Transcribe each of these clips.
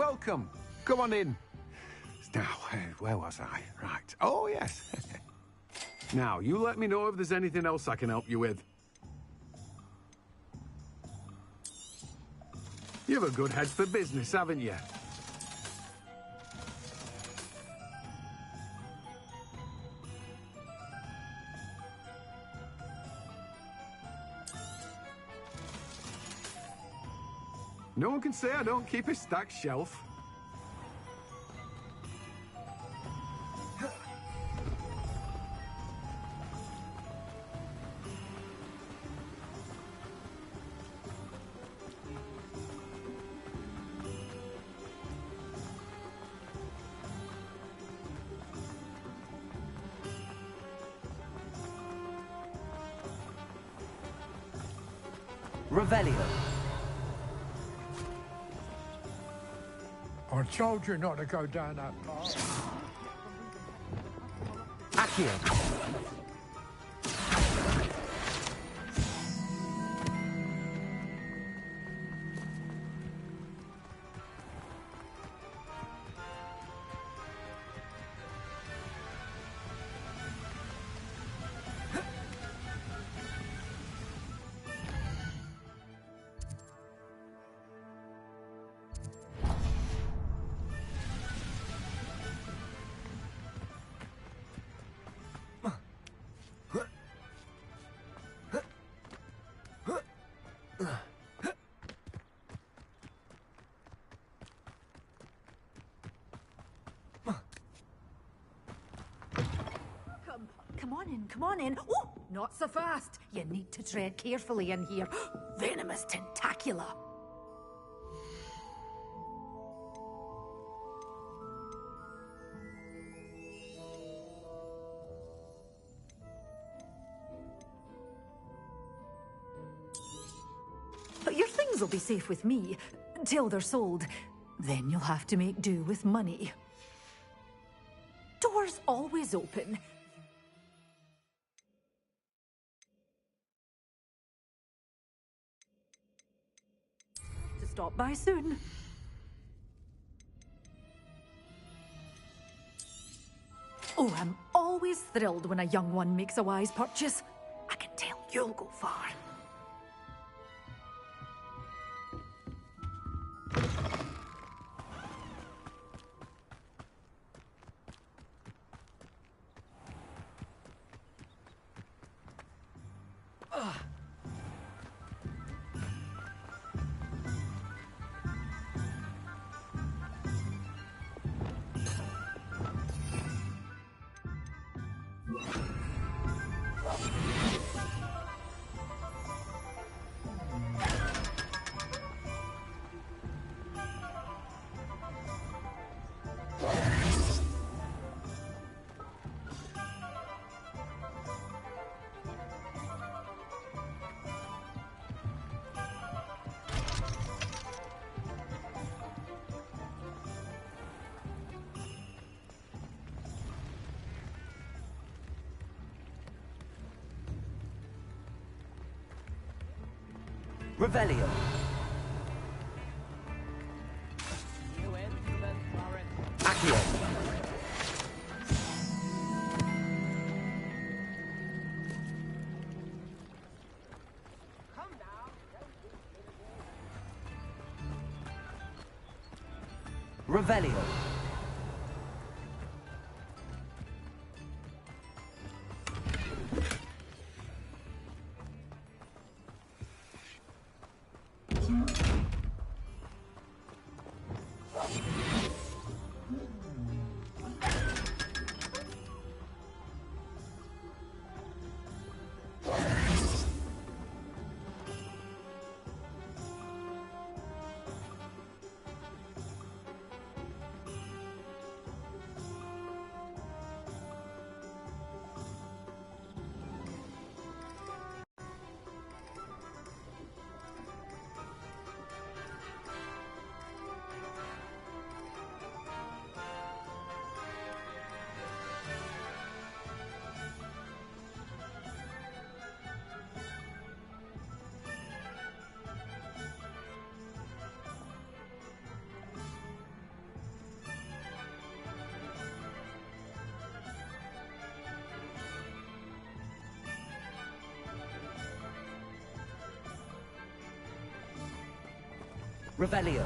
welcome. Come on in. Now, where was I? Right. Oh, yes. Now, you let me know if there's anything else I can help you with. You have a good head for business, haven't you? No one can say I don't keep a stacked shelf. Revelio. I told you not to go down that path. Accio. Come on in. Oh, not so fast. You need to tread carefully in here. Venomous tentacula. But your things will be safe with me, till they're sold. Then you'll have to make do with money. Doors always open. Stop by soon. Oh, I'm always thrilled when a young one makes a wise purchase. I can tell you'll go far. Revelio. Accio. Revelio. Revelio.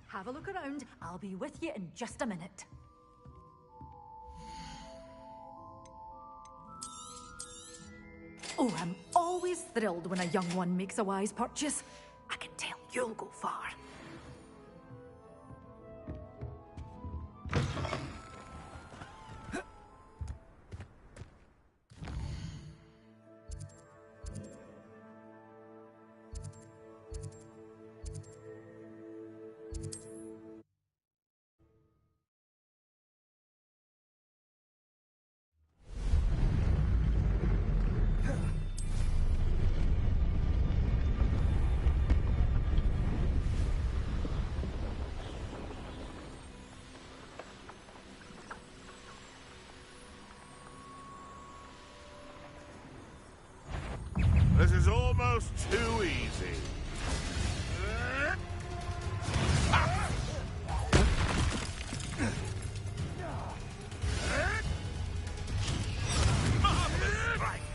Have a look around. I'll be with you in just a minute. Oh, I'm always thrilled when a young one makes a wise purchase. I can tell you'll go far. This is almost too easy. Marvelous strike.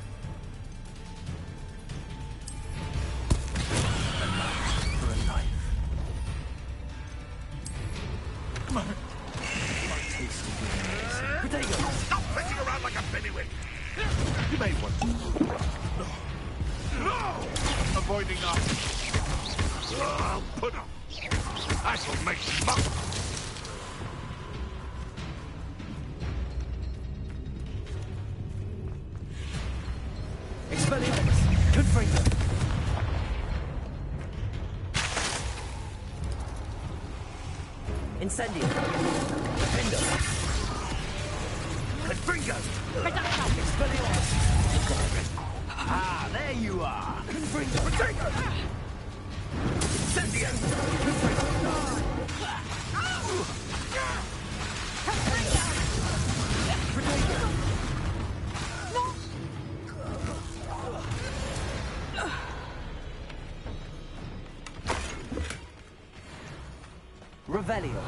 A knife for a knife. My taste of your potato. Stop messing around like a pennywig. You may want to. No! Avoiding us. I'll put up. I shall make muck. Expelliarmus. Confringo. Incendio. Defendo. Confringo. Expelliarmus. Ah, there you are! Confringo! Potato! Incendio! Revelio.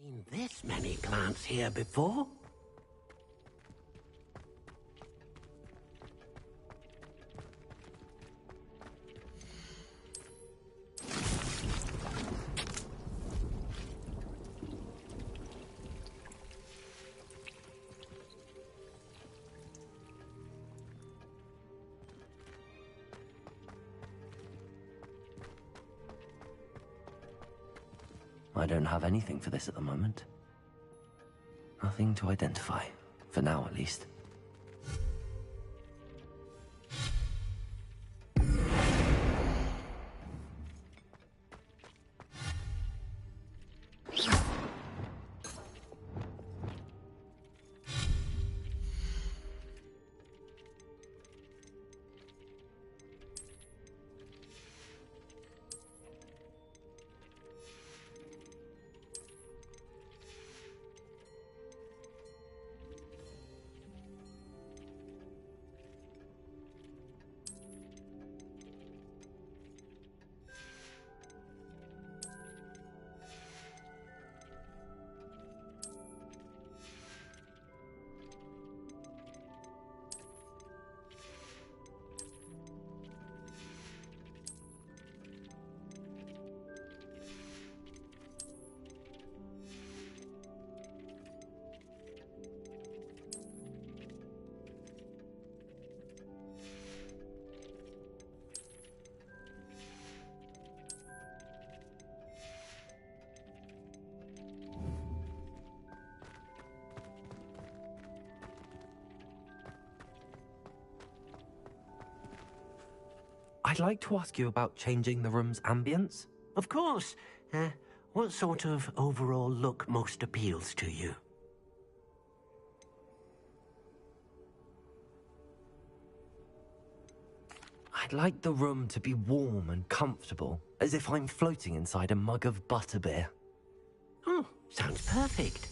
Seen this many plants here before? I don't have anything for this at the moment. Nothing to identify, for now at least. I'd like to ask you about changing the room's ambience. Of course. What sort of overall look most appeals to you? I'd like the room to be warm and comfortable, as if I'm floating inside a mug of butterbeer. Oh, sounds perfect.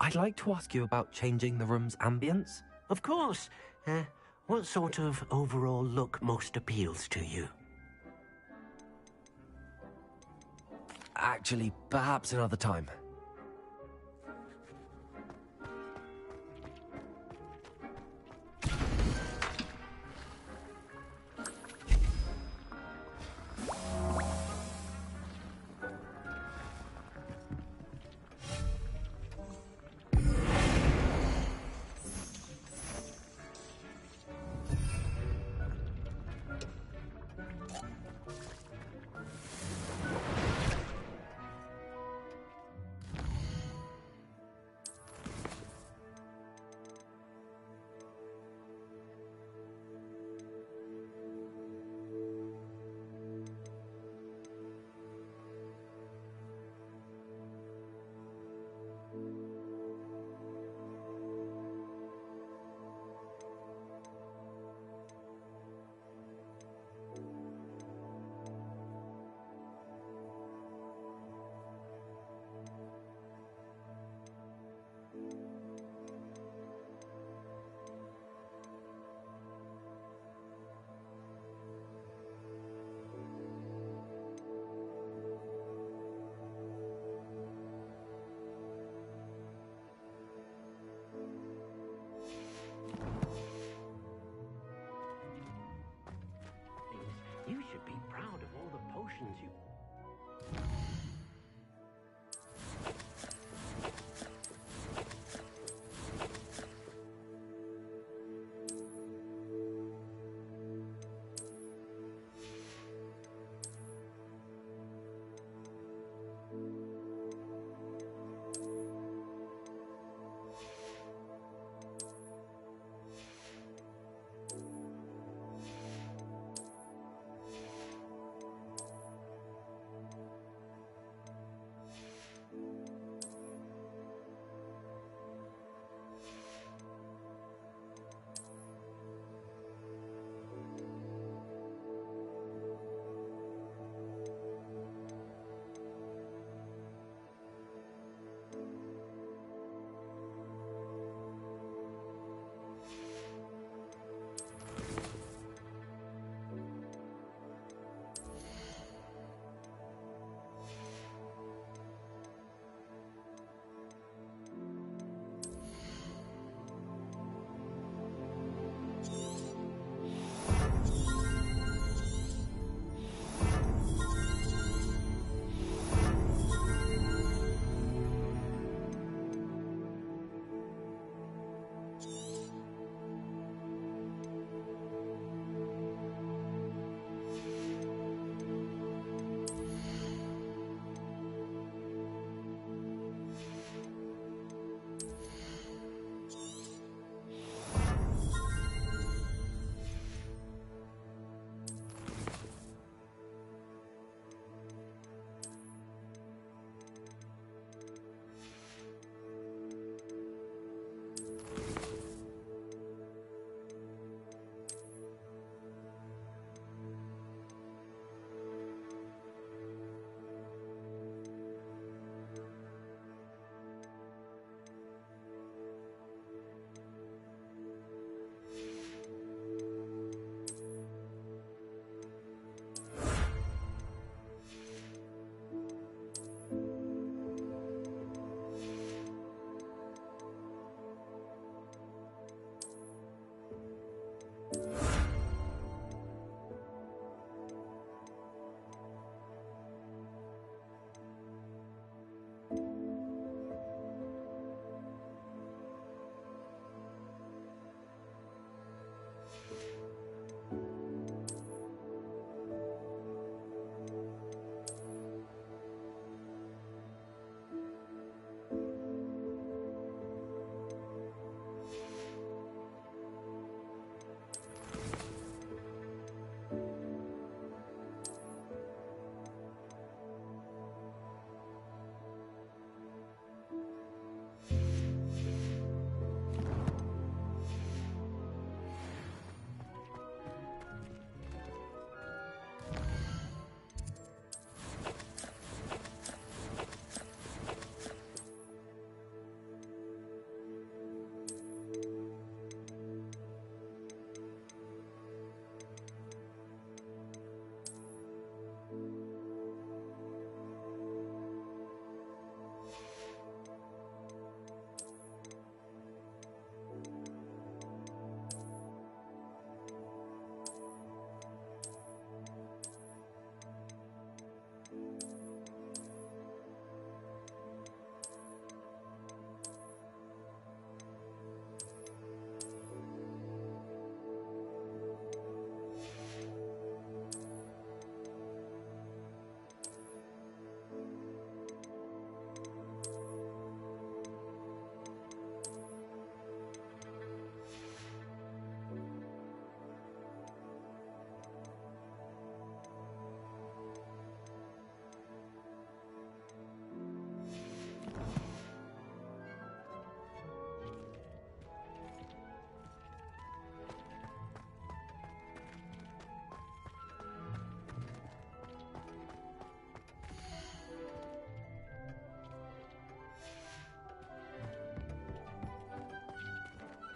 I'd like to ask you about changing the room's ambience. Of course. What sort of overall look most appeals to you? Actually, perhaps another time.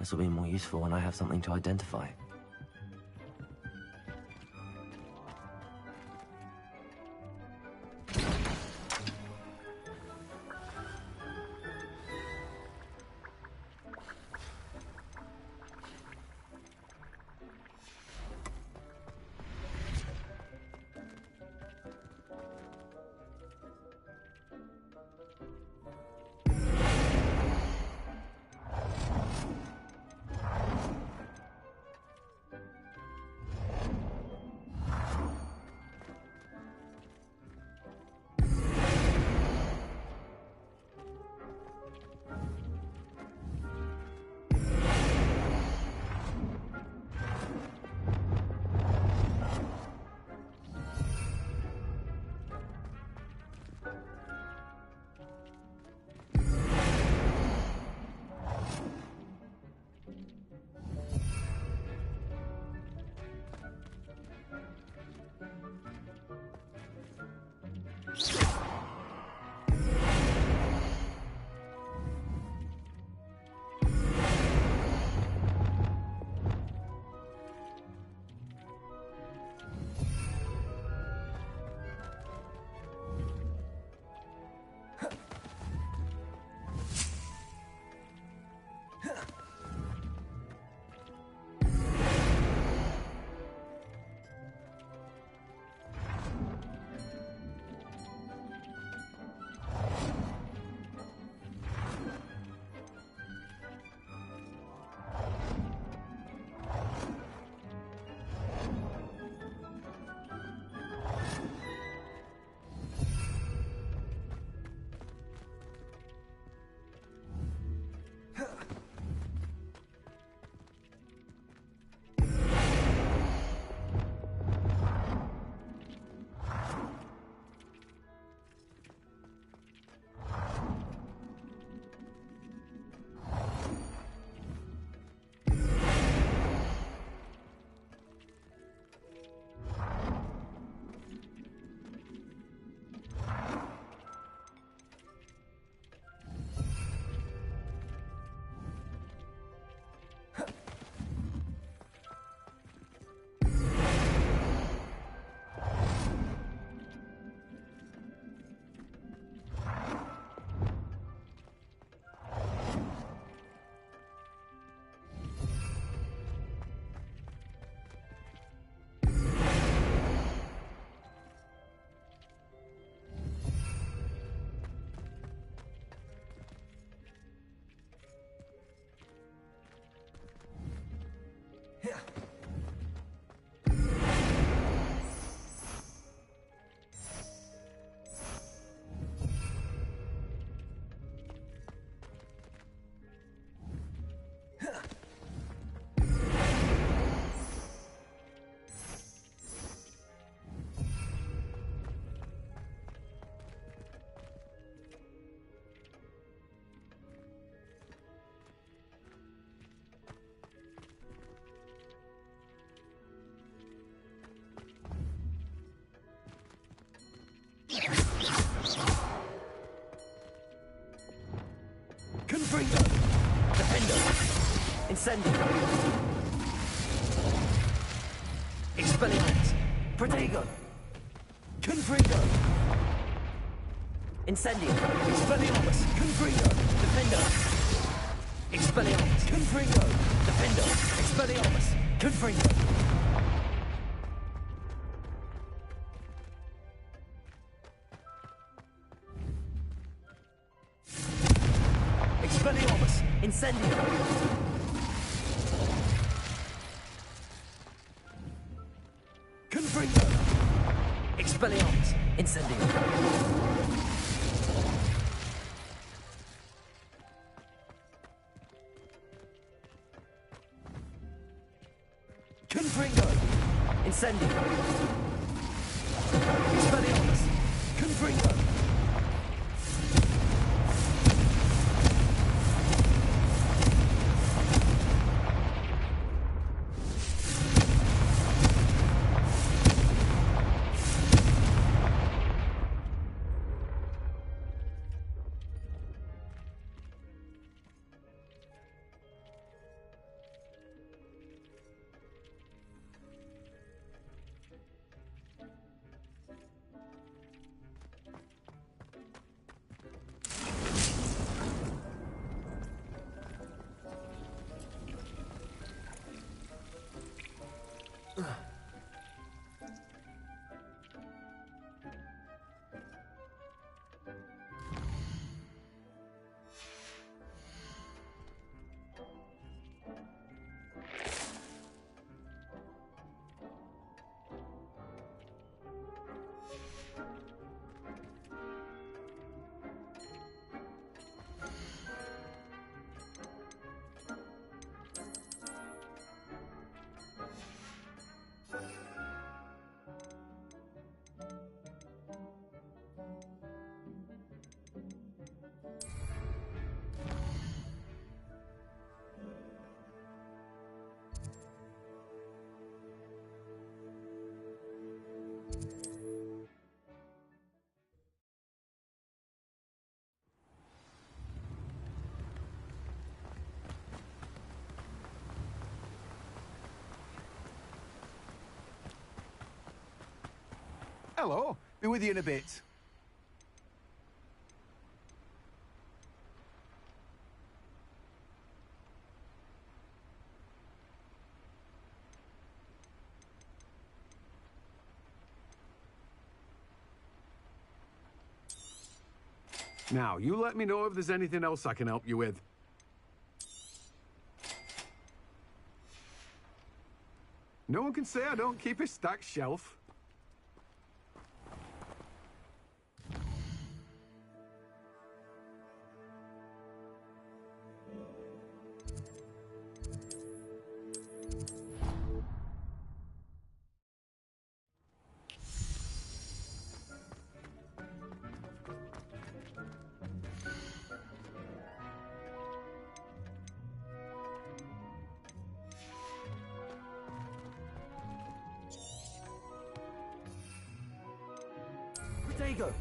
This will be more useful when I have something to identify. Confringo! Defendo! Incendio! Expelliarmus! Protego! Confringo! Incendio! Expelliarmus! Confringo! Defendo! Expelliarmus! Confringo! Defendo! Expelliarmus! Confringo! Expelliarmus! Incendio! Confringo! Expelliarmus! Incendio! Confringo! Incendio! Expelliarmus! Confringo! Hello. Be with you in a bit. Now, you let me know if there's anything else I can help you with. No one can say I don't keep a stacked shelf. There you go.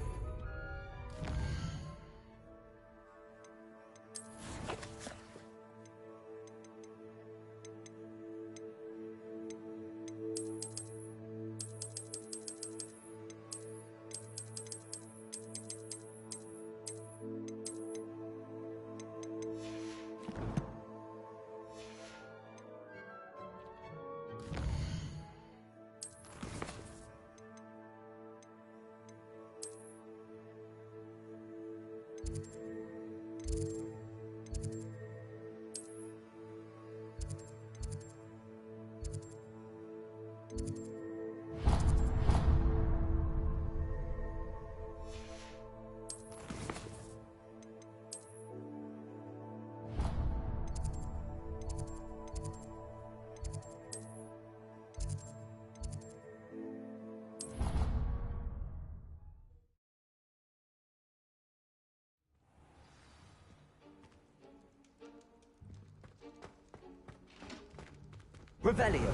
Revelio.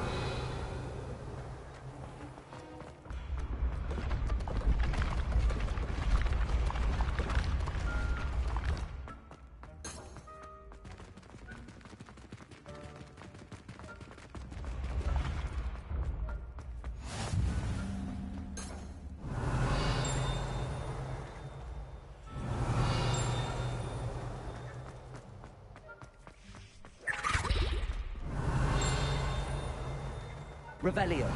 Revelio.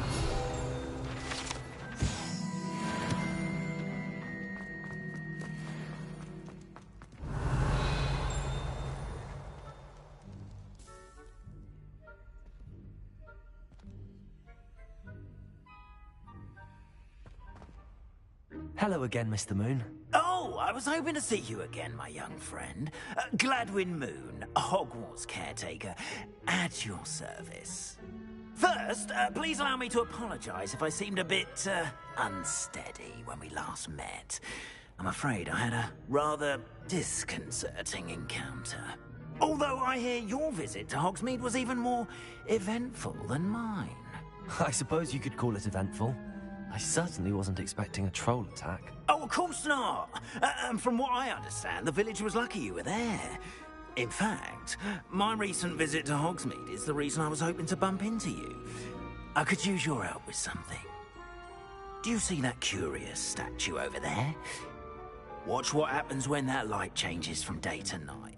Hello again, Mr. Moon. Oh, I was hoping to see you again, my young friend. Gladwin Moon, Hogwarts caretaker, at your service. First, please allow me to apologize if I seemed a bit, unsteady when we last met. I'm afraid I had a rather disconcerting encounter. Although I hear your visit to Hogsmeade was even more eventful than mine. I suppose you could call it eventful. I certainly wasn't expecting a troll attack. Oh, of course not! And from what I understand, the village was lucky you were there. In fact, my recent visit to Hogsmeade is the reason I was hoping to bump into you. I could use your help with something. Do you see that curious statue over there? Watch what happens when that light changes from day to night.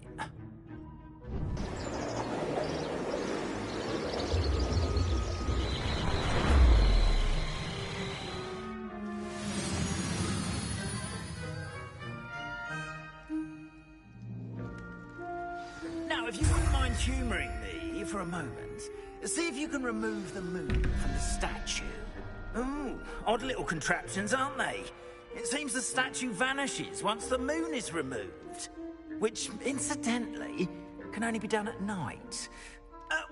Now, if you wouldn't mind humouring me for a moment, see if you can remove the moon from the statue. Ooh, odd little contraptions, aren't they? It seems the statue vanishes once the moon is removed. Which, incidentally, can only be done at night.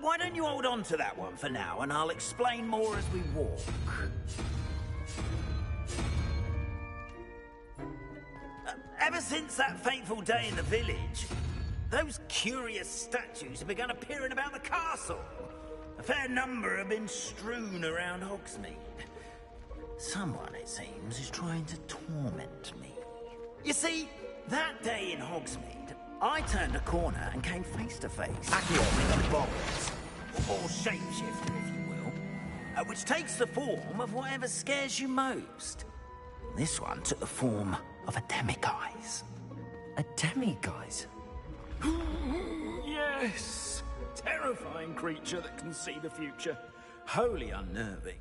Why don't you hold on to that one for now, and I'll explain more as we walk. Ever since that fateful day in the village, those curious statues have begun appearing about the castle. A fair number have been strewn around Hogsmeade. Someone, it seems, is trying to torment me. You see, that day in Hogsmeade, I turned a corner and came face to face with a bolt, or shapeshifter, if you will, which takes the form of whatever scares you most. This one took the form of a demiguise. A demiguise? Yes! Terrifying creature that can see the future. Wholly unnerving.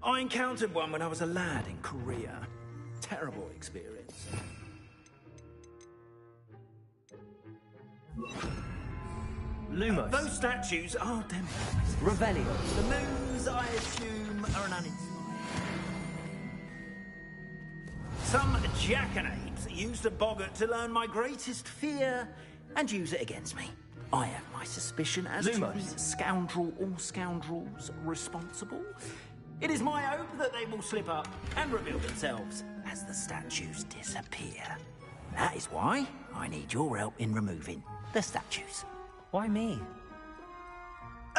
I encountered one when I was a lad in Korea. Terrible experience. Lumos. Those statues are demiguise. Revelio. The moons, I assume, are an uninspired. Some jackanapes used a boggart to learn my greatest fear and use it against me. I have my suspicion as to the scoundrel or scoundrels responsible. It is my hope that they will slip up and reveal themselves as the statues disappear. That is why I need your help in removing the statues. Why me?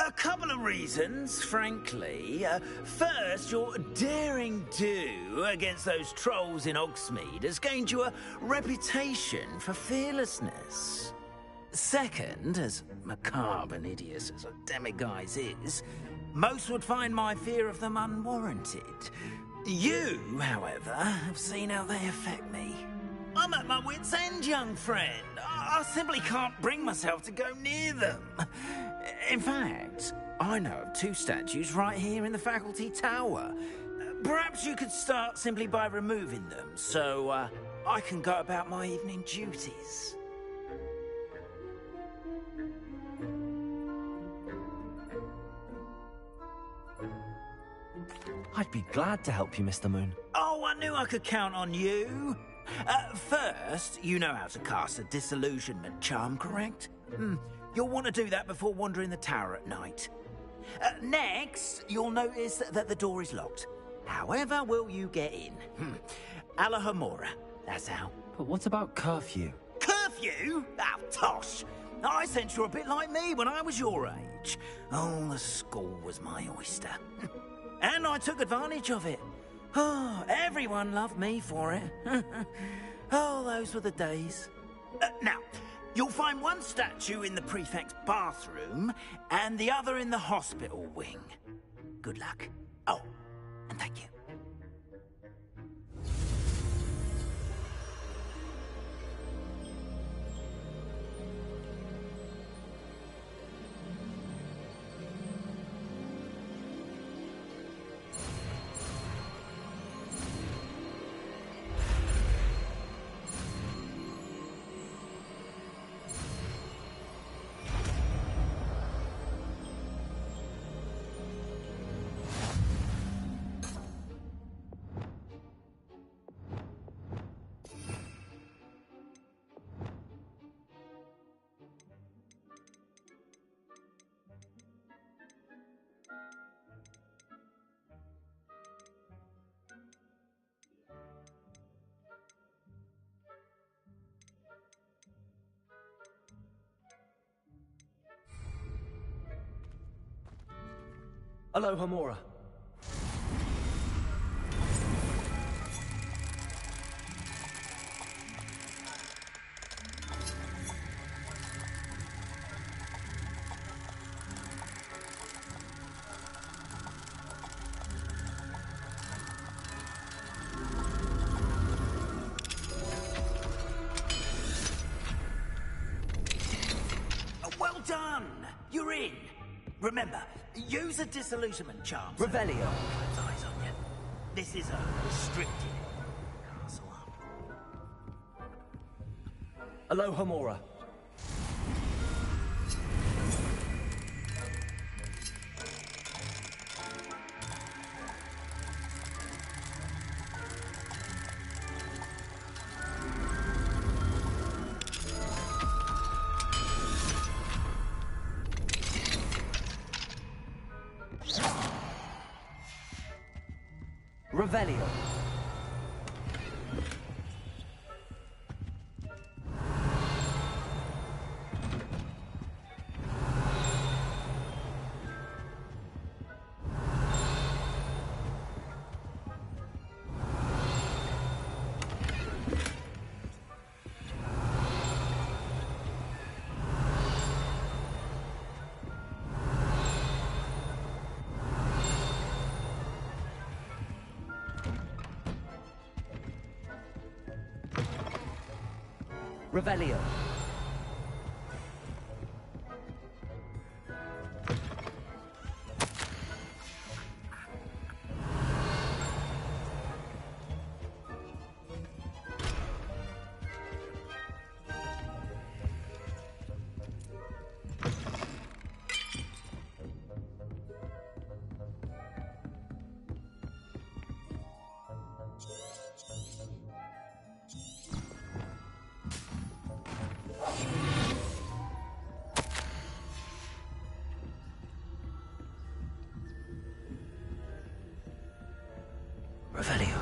A couple of reasons, frankly. First, your daring do against those trolls in Hogsmeade has gained you a reputation for fearlessness. Second, as macabre and hideous as a demiguise is, most would find my fear of them unwarranted. You, however, have seen how they affect me. I'm at my wit's end, young friend. I simply can't bring myself to go near them. In fact, I know of two statues right here in the faculty tower. Perhaps you could start simply by removing them, so I can go about my evening duties. I'd be glad to help you, Mr. Moon. Oh, I knew I could count on you. First, you know how to cast a disillusionment charm, correct? You'll want to do that before wandering the tower at night. Next, you'll notice that the door is locked. However will you get in? Alahomora, that's how. But what about curfew? Curfew? Oh, tosh! I sense you're a bit like me when I was your age. Oh, the school was my oyster. And I took advantage of it. Oh, everyone loved me for it. Oh, those were the days. Now, you'll find one statue in the prefect's bathroom and the other in the hospital wing. Good luck. Oh, and thank you. Alohomora. Well done! You're in. Remember, use a disillusionment charm. Revelio. Close eyes on you. This is a restricted castle up. Alohomora. Revelio. Revelio. Revelio.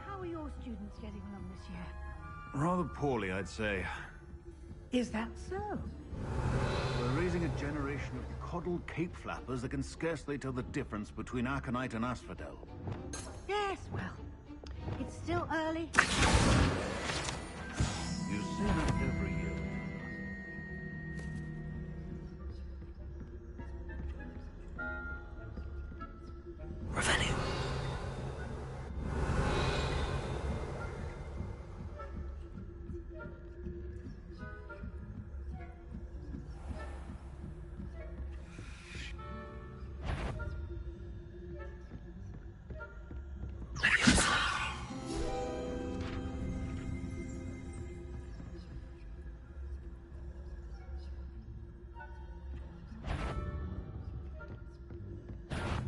How are your students getting along this year? Rather poorly, I'd say. Is that so? We're raising a generation of coddled cape flappers that can scarcely tell the difference between Aconite and Asphodel. Yes, well, it's still early. You say that every year. Revelio.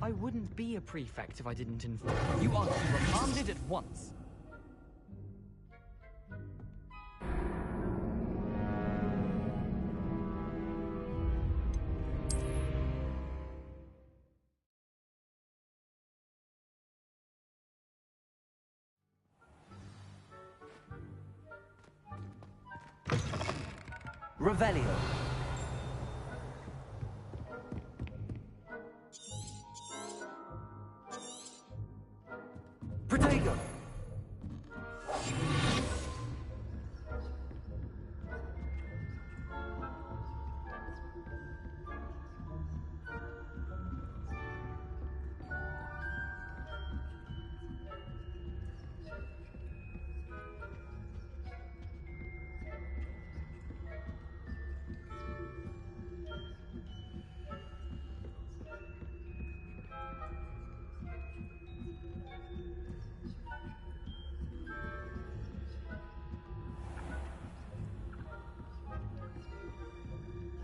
I wouldn't be a prefect if I didn't inform. You are to be reprimanded at once. Revelio. Protego.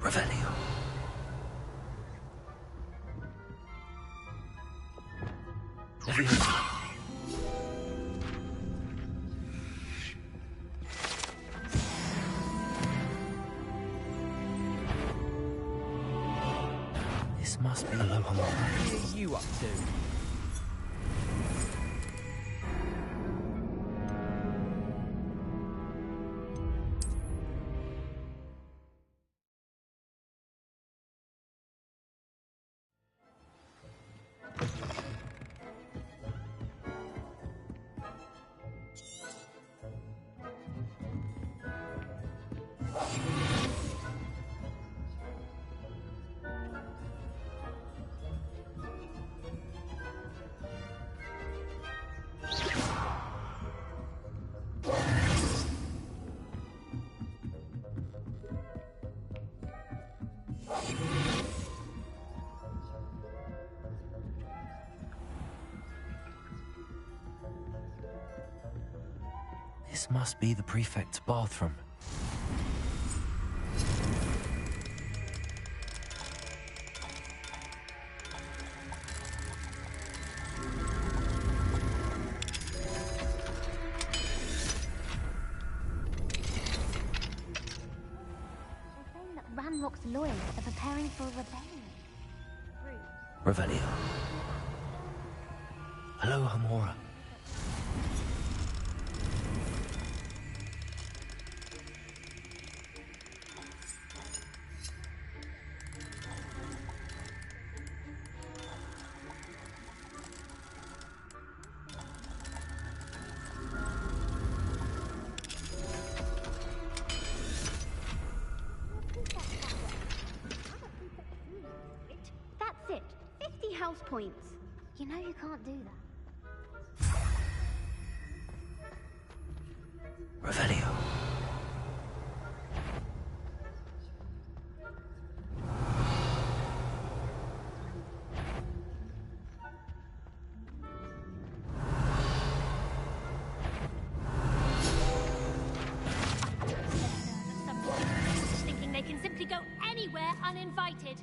Revelio. Leviosa. This must be Aloha. What are you up to? This must be the prefect's bathroom. They're saying that Ranrock's lawyers are preparing for a rebellion. Revelio. Aloha Mora. points. You know you can't do that. Revelio. Thinking they can simply go anywhere uninvited.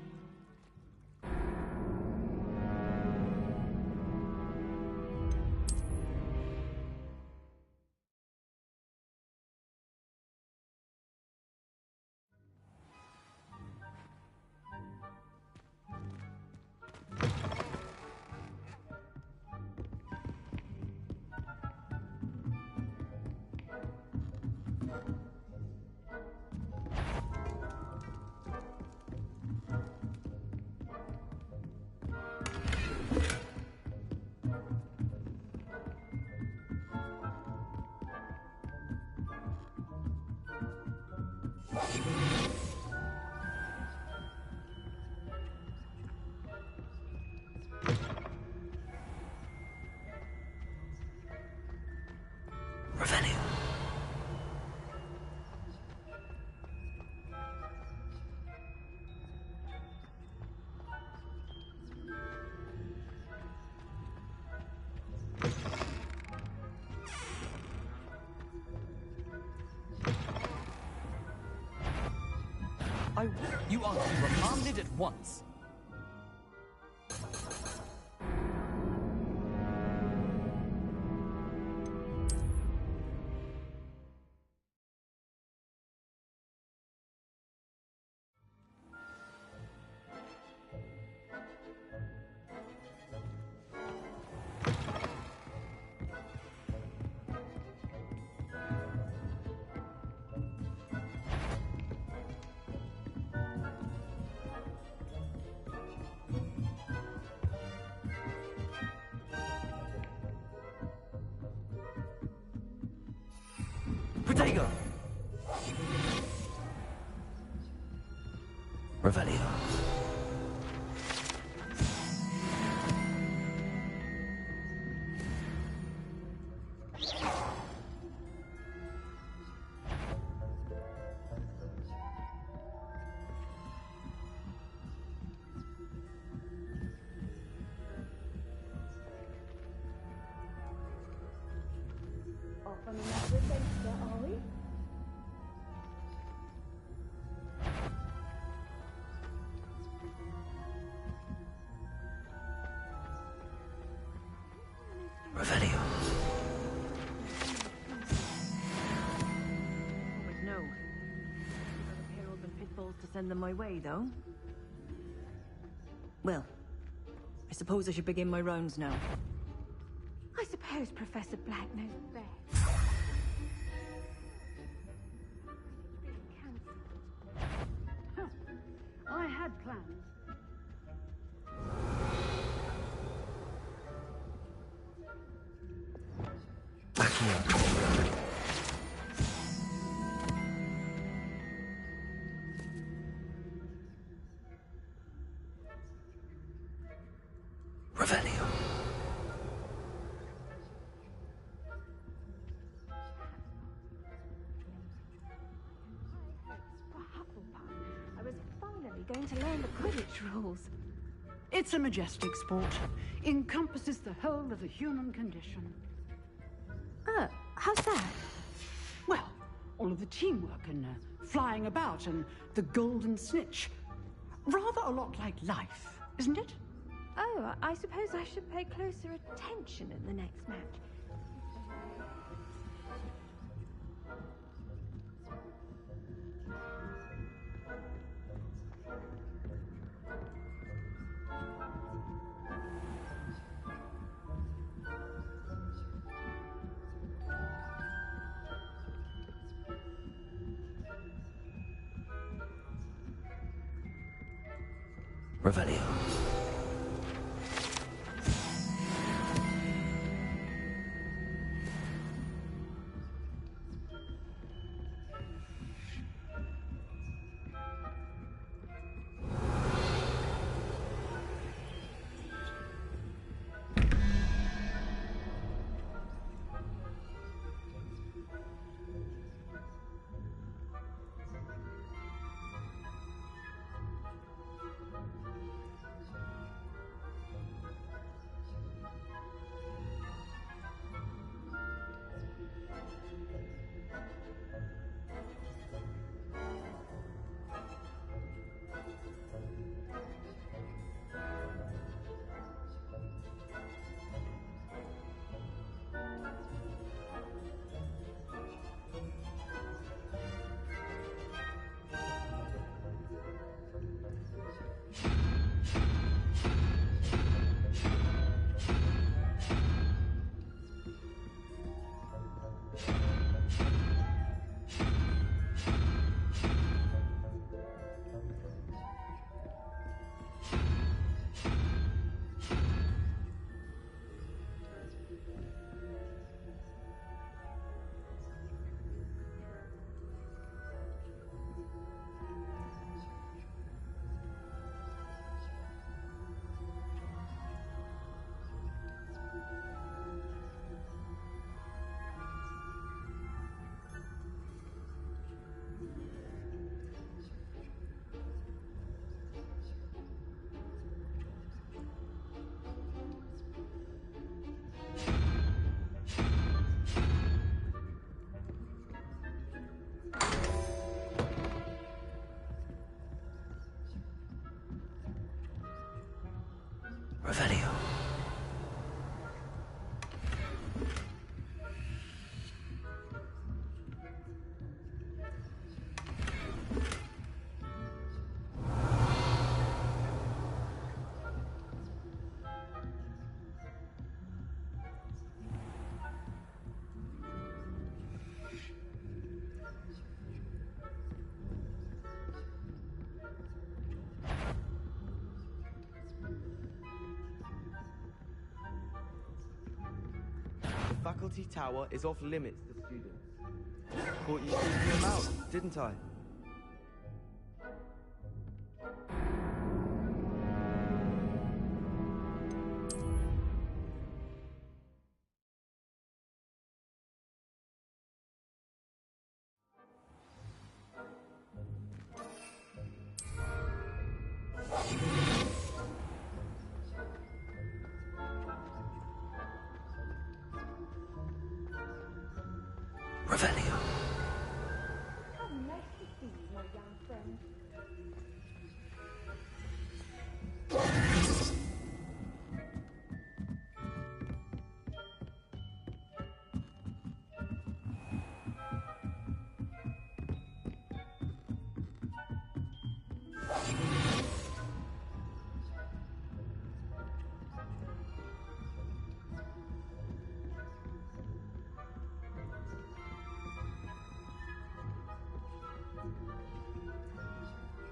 Revelio. You are to be reprimanded at once. Protego. Revelio. Off on another adventure, are we? Revelio. Always know. Got the perils and pitfalls to send them my way, though. Well, I suppose I should begin my rounds now. I suppose Professor Black knows best. I had plans. Backing up. Revelio. I was finally going to learn the Quidditch rules. It's a majestic sport. Encompasses the whole of the human condition. How's that? Well, all of the teamwork and flying about and the golden snitch. Rather a lot like life, isn't it? Oh, I suppose I should pay closer attention in the next match. Revelio. faculty tower is off limits to students. Caught you speaking them out, didn't I? Revelio. How nice to see you, my young friend.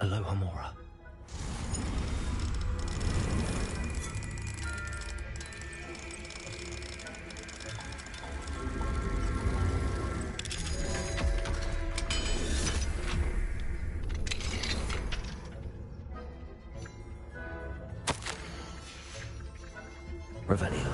Aloha Mora. Revelio.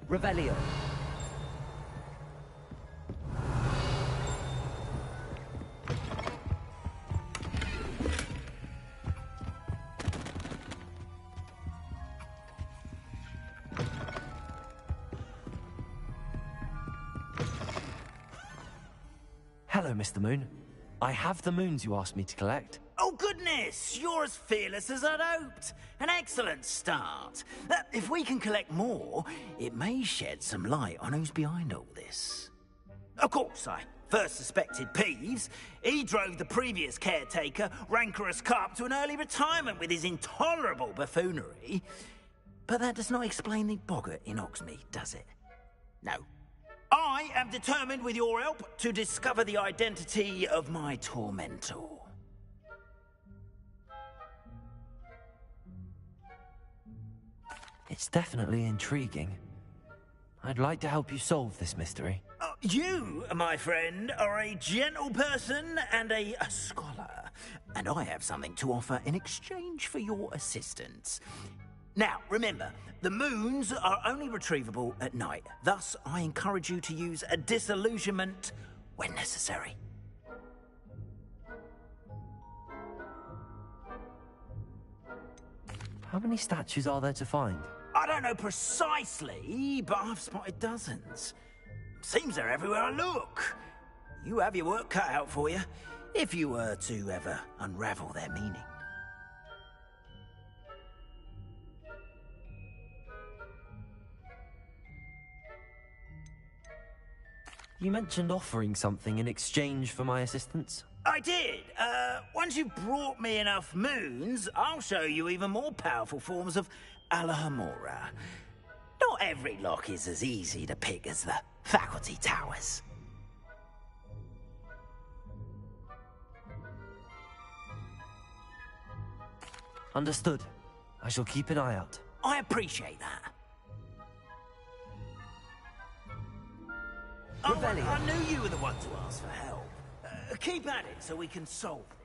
Revelio. Hello, Mr. Moon. I have the moons you asked me to collect. Oh, goodness! You're as fearless as I'd hoped. An excellent start. If we can collect more, it may shed some light on who's behind all this. Of course, I first suspected Peeves. He drove the previous caretaker, Rancorous Carp, to an early retirement with his intolerable buffoonery. But that does not explain the boggart in Oxmead, does it? No. I am determined, with your help, to discover the identity of my tormentor. It's definitely intriguing. I'd like to help you solve this mystery. You, my friend, are a gentle person and a scholar, and I have something to offer in exchange for your assistance. Now, remember, the moons are only retrievable at night. Thus, I encourage you to use a disillusionment when necessary. How many statues are there to find? I don't know precisely, but I've spotted dozens. Seems they're everywhere I look. You have your work cut out for you, if you were to ever unravel their meaning. You mentioned offering something in exchange for my assistance? I did. Once you've brought me enough moons, I'll show you even more powerful forms of Alahamora. Not every lock is as easy to pick as the faculty towers. Understood. I shall keep an eye out. I appreciate that. Oh, I knew you were the one to ask for help. Keep at it so we can solve it.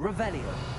Revelio.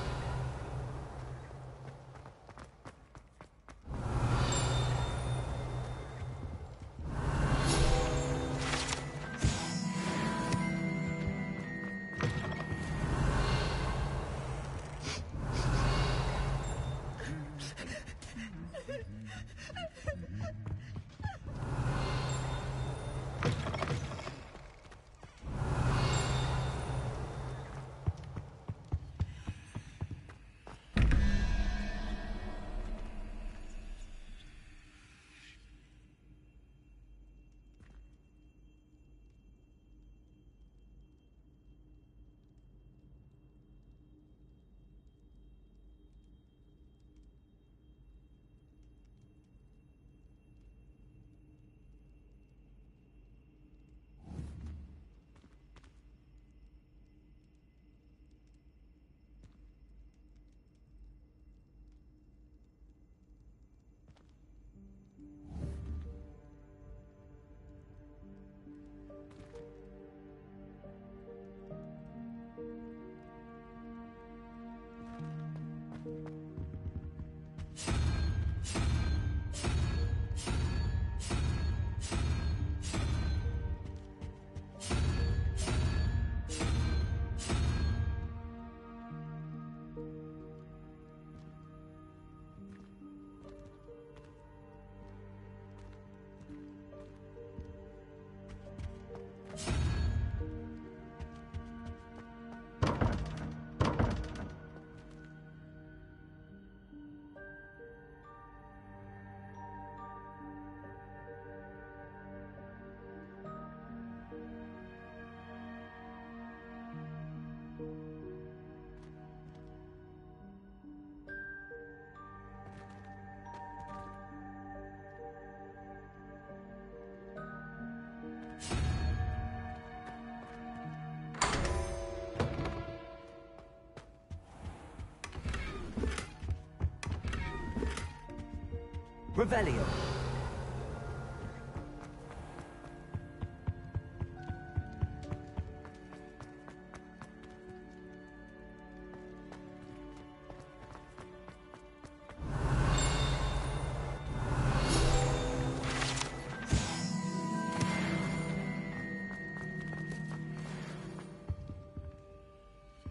Revelio.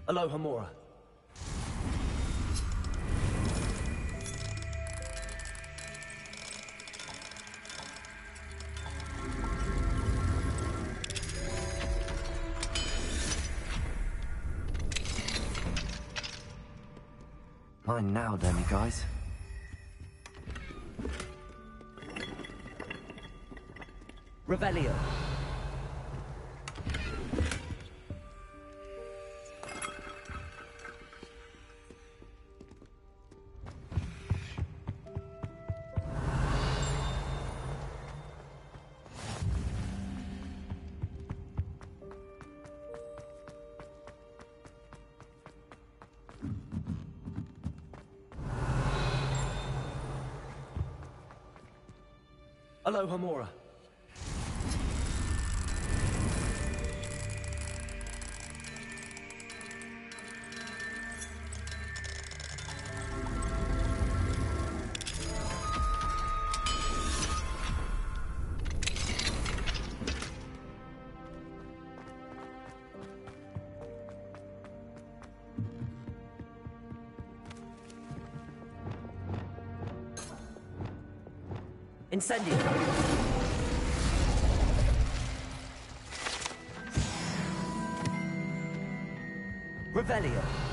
Aloha Mora. Mine now, then, you guys. Revelio. Aloha Mora. Incendio. Revelio.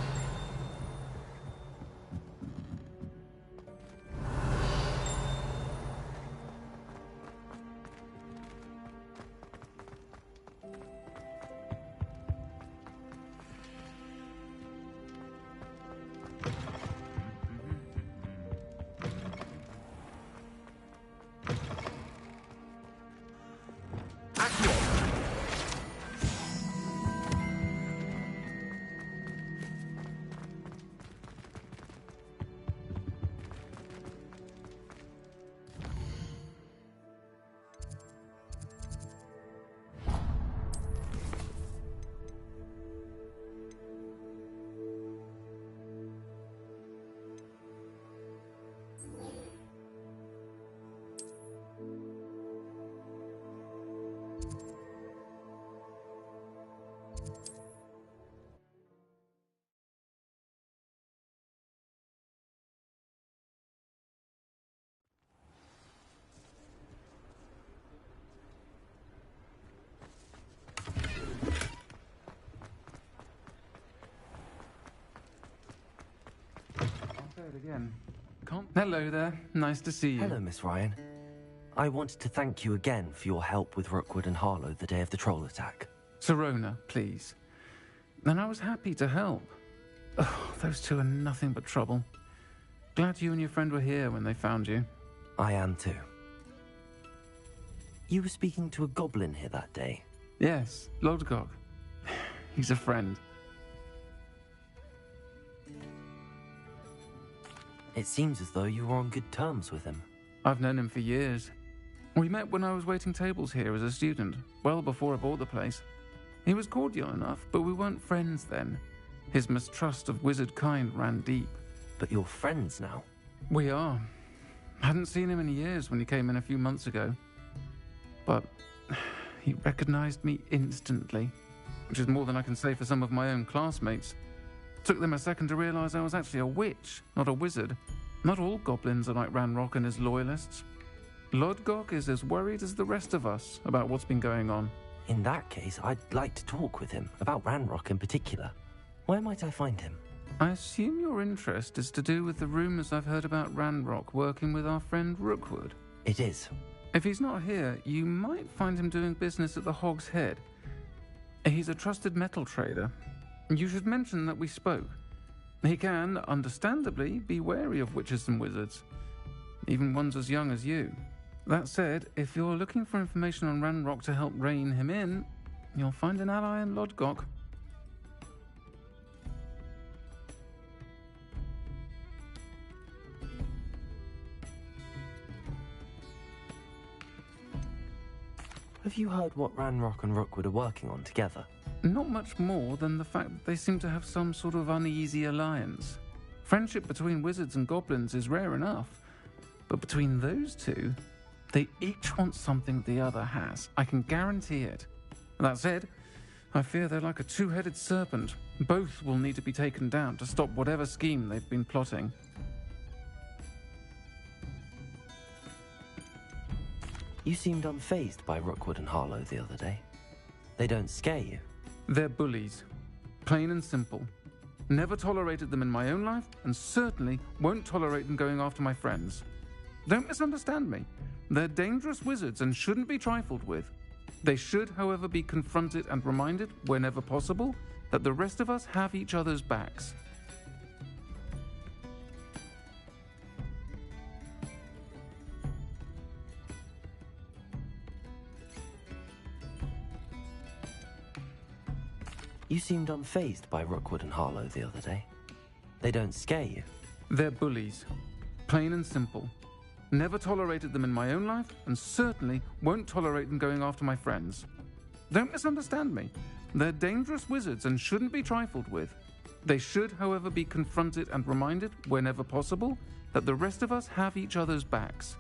say it again. Hello there. Nice to see you. Hello, Miss Ryan. I wanted to thank you again for your help with Rookwood and Harlow the day of the troll attack. Serona, please. And I was happy to help. Oh, those two are nothing but trouble. Glad you and your friend were here when they found you. I am too. You were speaking to a goblin here that day. Yes, Lodgok. He's a friend. It seems as though you were on good terms with him. I've known him for years. We met when I was waiting tables here as a student, well before I bought the place. He was cordial enough, but we weren't friends then. His mistrust of wizard kind ran deep. But you're friends now? We are. Hadn't seen him in years when he came in a few months ago. But he recognized me instantly, which is more than I can say for some of my own classmates. Took them a second to realize I was actually a witch, not a wizard. Not all goblins are like Ranrock and his loyalists. Lodgok is as worried as the rest of us about what's been going on. In that case, I'd like to talk with him, about Ranrock in particular. Where might I find him? I assume your interest is to do with the rumors I've heard about Ranrock working with our friend Rookwood. It is. If he's not here, you might find him doing business at the Hog's Head. He's a trusted metal trader. You should mention that we spoke. He can, understandably, be wary of witches and wizards, even ones as young as you. That said, if you're looking for information on Ranrock to help rein him in, you'll find an ally in Lodgok. Have you heard what Ranrock and Rookwood are working on together? Not much more than the fact that they seem to have some sort of uneasy alliance. Friendship between wizards and goblins is rare enough, but between those two, they each want something the other has. I can guarantee it. That said, I fear they're like a two-headed serpent. Both will need to be taken down to stop whatever scheme they've been plotting. You seemed unfazed by Rookwood and Harlow the other day. They don't scare you. They're bullies. Plain and simple. Never tolerated them in my own life, and certainly won't tolerate them going after my friends. Don't misunderstand me. They're dangerous wizards and shouldn't be trifled with. They should, however, be confronted and reminded, whenever possible, that the rest of us have each other's backs. You seemed unfazed by Rookwood and Harlow the other day. They don't scare you. They're bullies. Plain and simple. Never tolerated them in my own life, and certainly won't tolerate them going after my friends. Don't misunderstand me. They're dangerous wizards and shouldn't be trifled with. They should, however, be confronted and reminded, whenever possible, that the rest of us have each other's backs.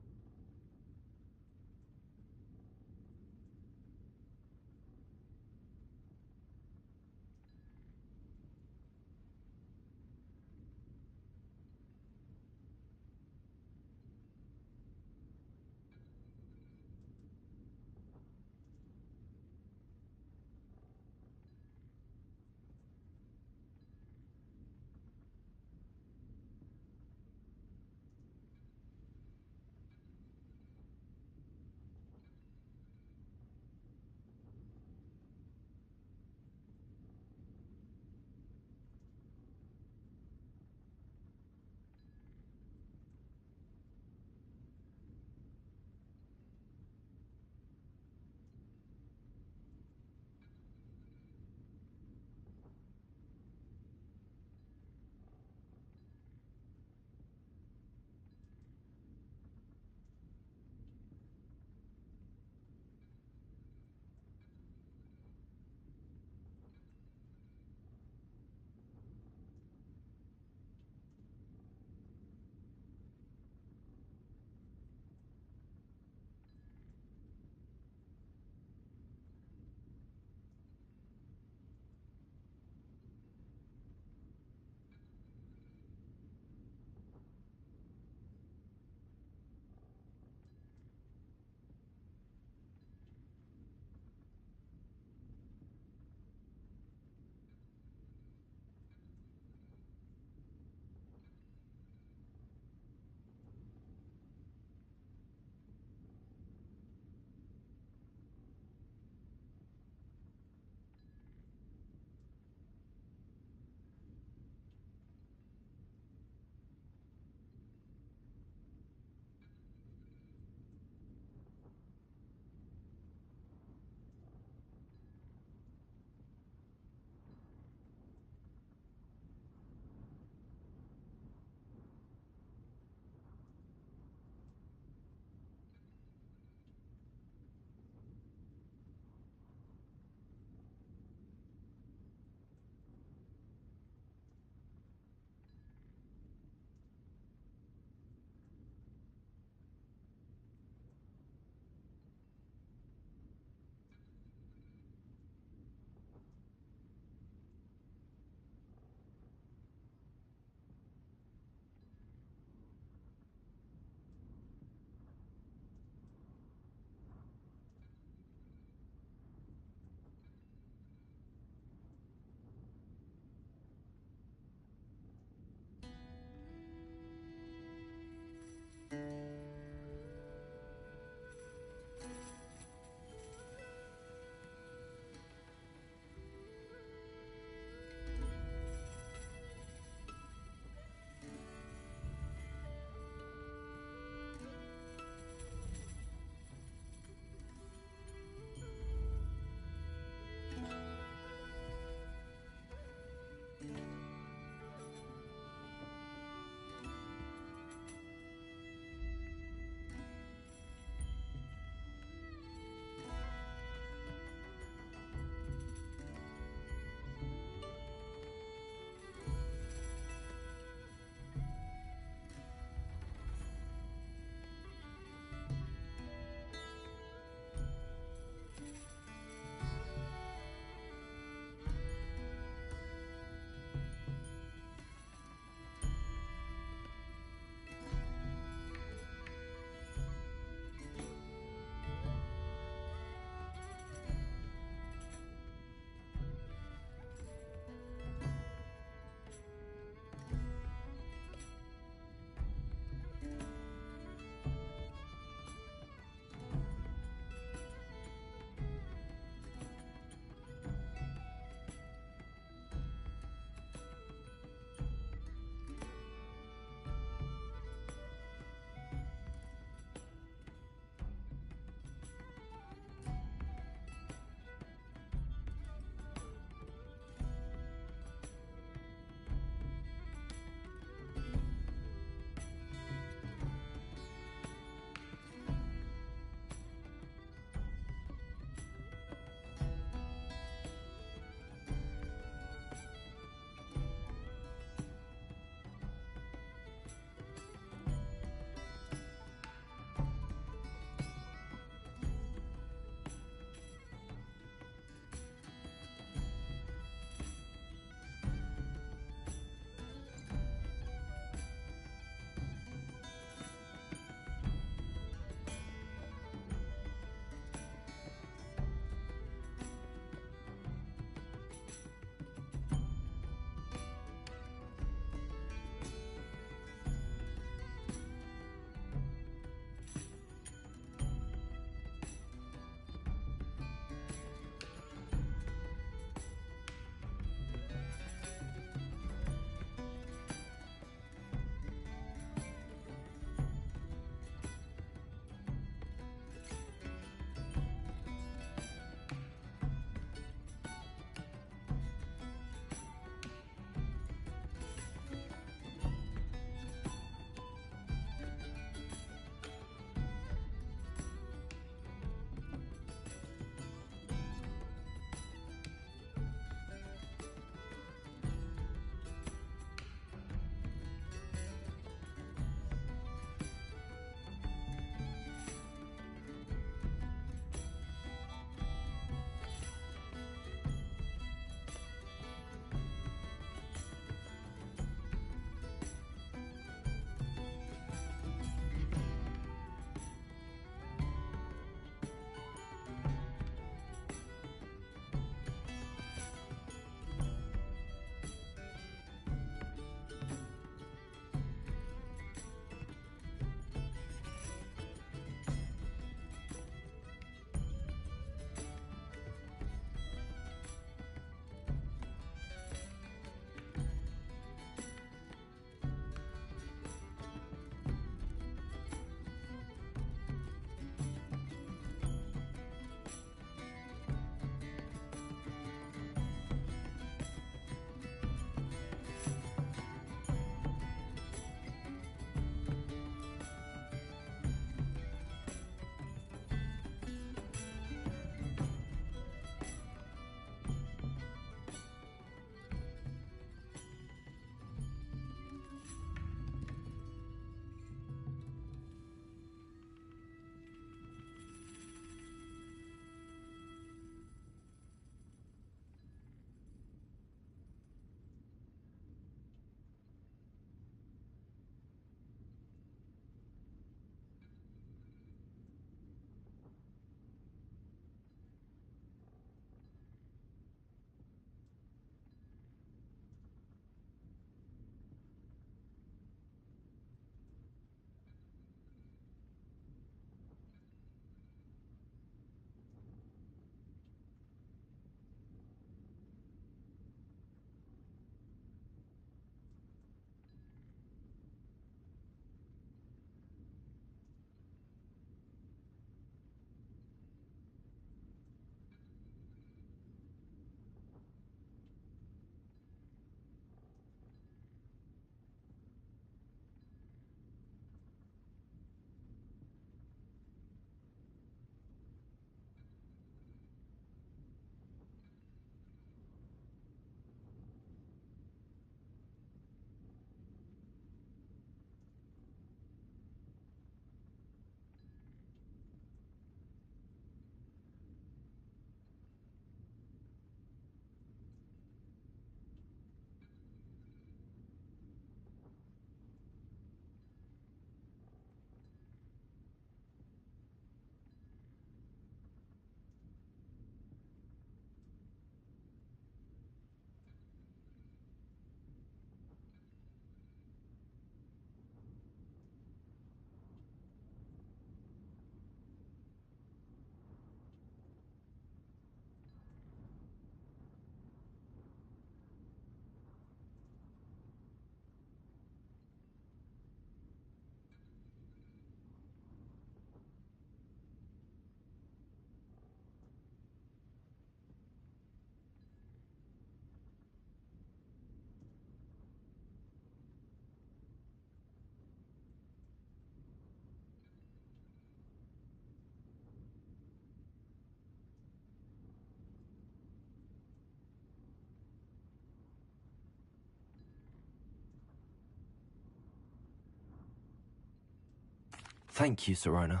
Thank you, Serona.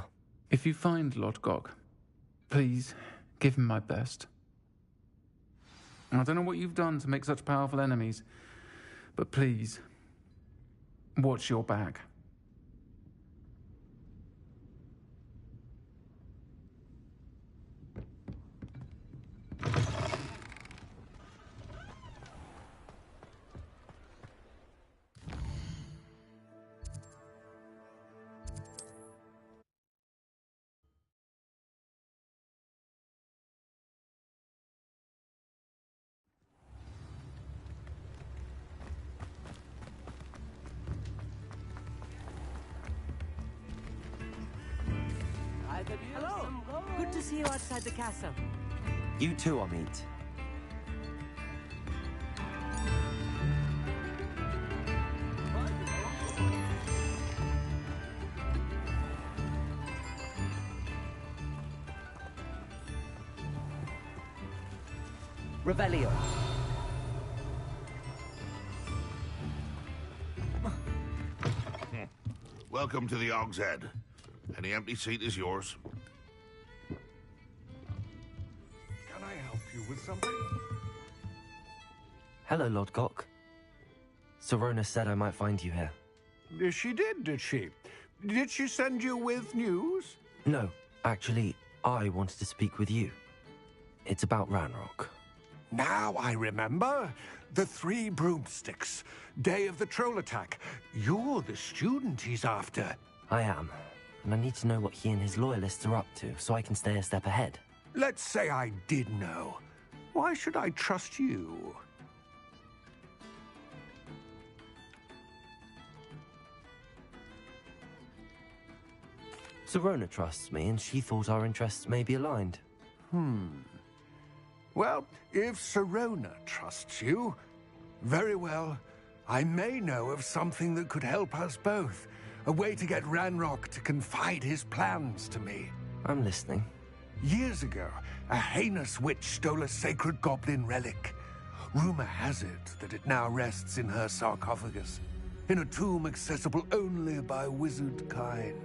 If you find Lodgok, please give him my best. I don't know what you've done to make such powerful enemies, but please, watch your back. Hello. Good to see you outside the castle. You too, Amit. Revelio. Welcome to the Og's Head. Any empty seat is yours. Can I help you with something? Hello, Lodgok. Serona said I might find you here. She did she? Did she send you with news? No, actually, I wanted to speak with you. It's about Ranrock. Now I remember. The 3 broomsticks. Day of the troll attack. You're the student he's after. I am. And I need to know what he and his loyalists are up to, so I can stay a step ahead. Let's say I did know. Why should I trust you? Serona trusts me, and she thought our interests may be aligned. Well, if Serona trusts you, very well. I may know of something that could help us both. A way to get Ranrock to confide his plans to me. I'm listening. Years ago, a heinous witch stole a sacred goblin relic. Rumor has it that it now rests in her sarcophagus, in a tomb accessible only by wizard kind.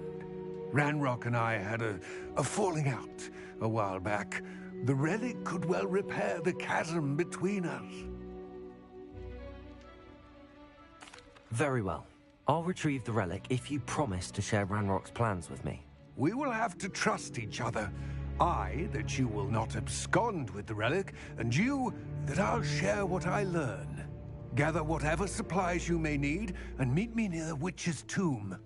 Ranrock and I had a falling out a while back. The relic could well repair the chasm between us. Very well. I'll retrieve the relic if you promise to share Ranrock's plans with me. We will have to trust each other. I, that you will not abscond with the relic, and you, that I'll share what I learn. Gather whatever supplies you may need, and meet me near the witch's tomb.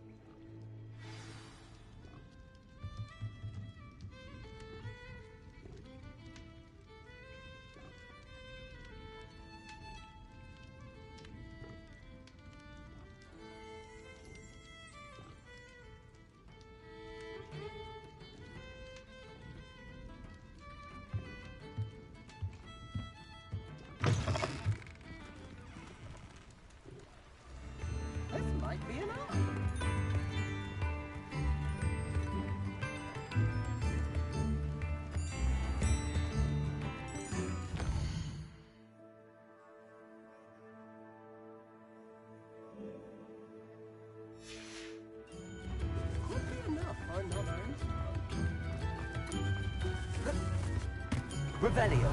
Revelio.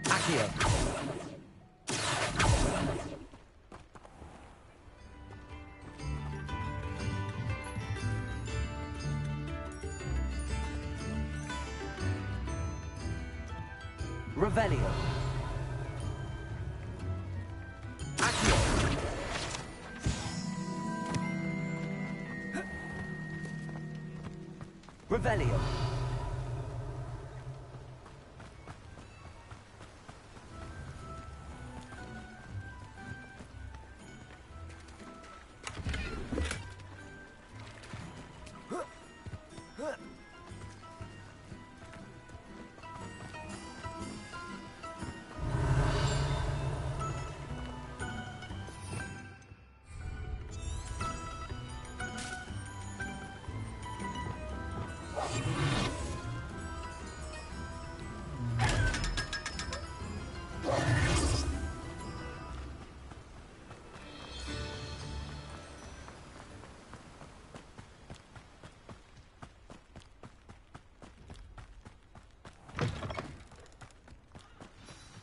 Accio. Revelio. Accio. Revelio.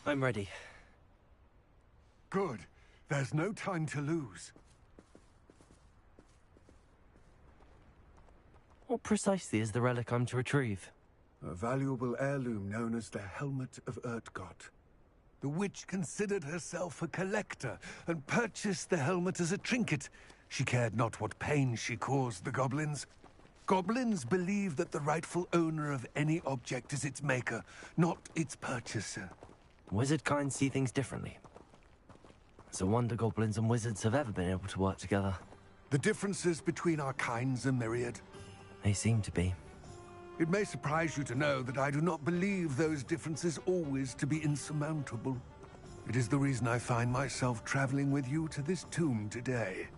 I'm ready. Good. There's no time to lose. What precisely is the relic I'm to retrieve? A valuable heirloom known as the Helmet of Urtgott. The witch considered herself a collector and purchased the helmet as a trinket. She cared not what pain she caused the goblins. Goblins believe that the rightful owner of any object is its maker, not its purchaser. Wizard kind see things differently. It's a wonder goblins and wizards have ever been able to work together. The differences between our kinds are myriad. They seem to be. It may surprise you to know that I do not believe those differences always to be insurmountable. It is the reason I find myself traveling with you to this tomb today.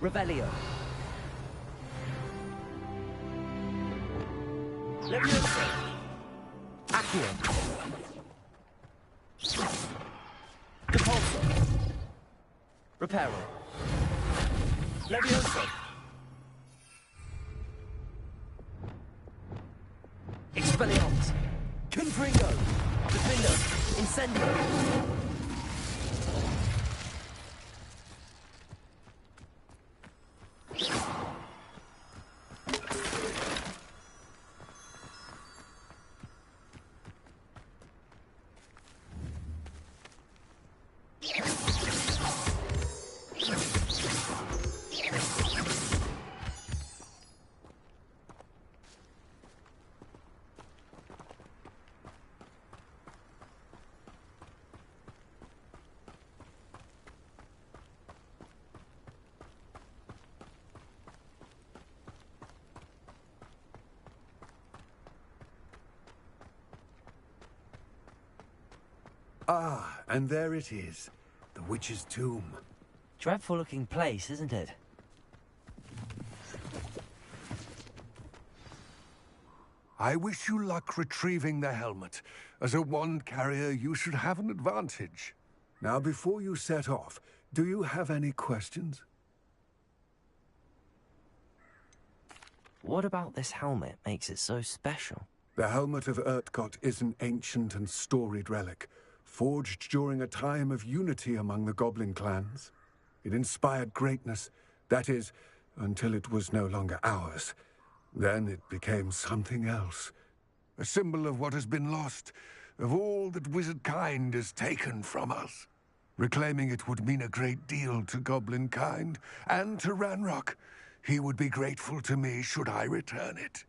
Revelio. Levioso. Accio. Depulso. Reparo. Levioso. Expelliarmus. Confringo. Defendo. Incendio. Ah, and there it is. The witch's tomb. Dreadful looking place, isn't it? I wish you luck retrieving the helmet. As a wand carrier, you should have an advantage. Now, before you set off, do you have any questions? What about this helmet makes it so special? The helmet of Urtkot is an ancient and storied relic, forged during a time of unity among the goblin clans. It inspired greatness, that is, until it was no longer ours. Then it became something else. A symbol of what has been lost, of all that wizard kind has taken from us. Reclaiming it would mean a great deal to goblin kind, and to Ranrock. He would be grateful to me should I return it.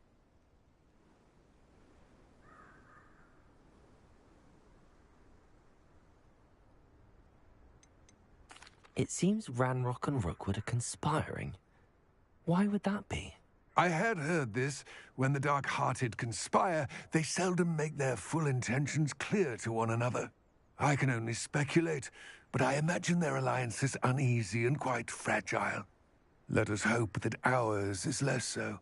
It seems Ranrock and Rookwood are conspiring. Why would that be? I had heard this. When the dark-hearted conspire, they seldom make their full intentions clear to one another. I can only speculate, but I imagine their alliance is uneasy and quite fragile. Let us hope that ours is less so.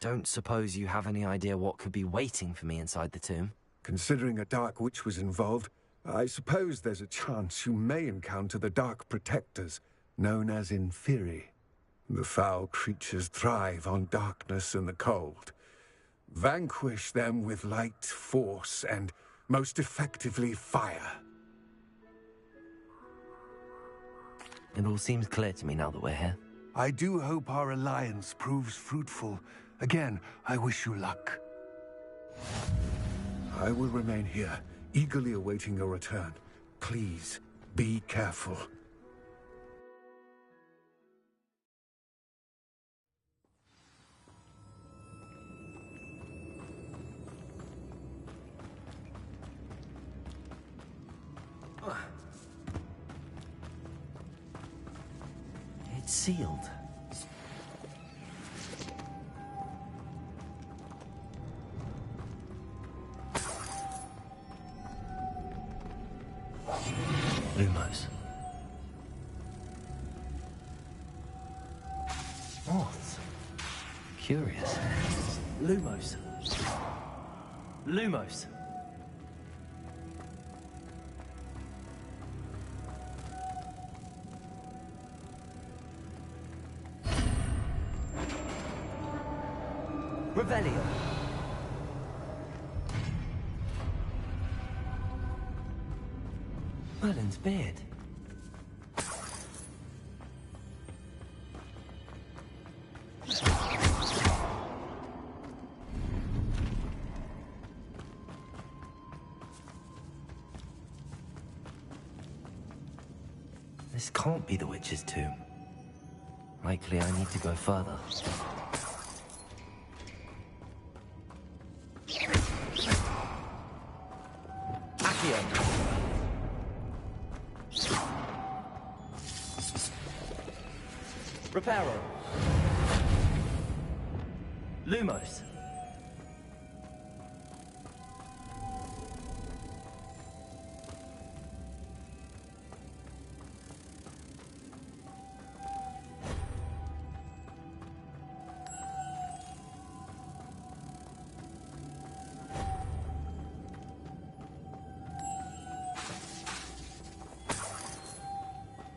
Don't suppose you have any idea what could be waiting for me inside the tomb? Considering a Dark Witch was involved, I suppose there's a chance you may encounter the Dark Protectors, known as Inferi. The foul creatures thrive on darkness and the cold. Vanquish them with light, force, and, most effectively, fire. It all seems clear to me now that we're here. I do hope our alliance proves fruitful. Again, I wish you luck. I will remain here, eagerly awaiting your return. Please, be careful. It's sealed. Lumos. Moths. Curious. Lumos. Lumos. Revelio. Merlin's beard. This can't be the witch's tomb. Likely I need to go further. Reparo. Lumos.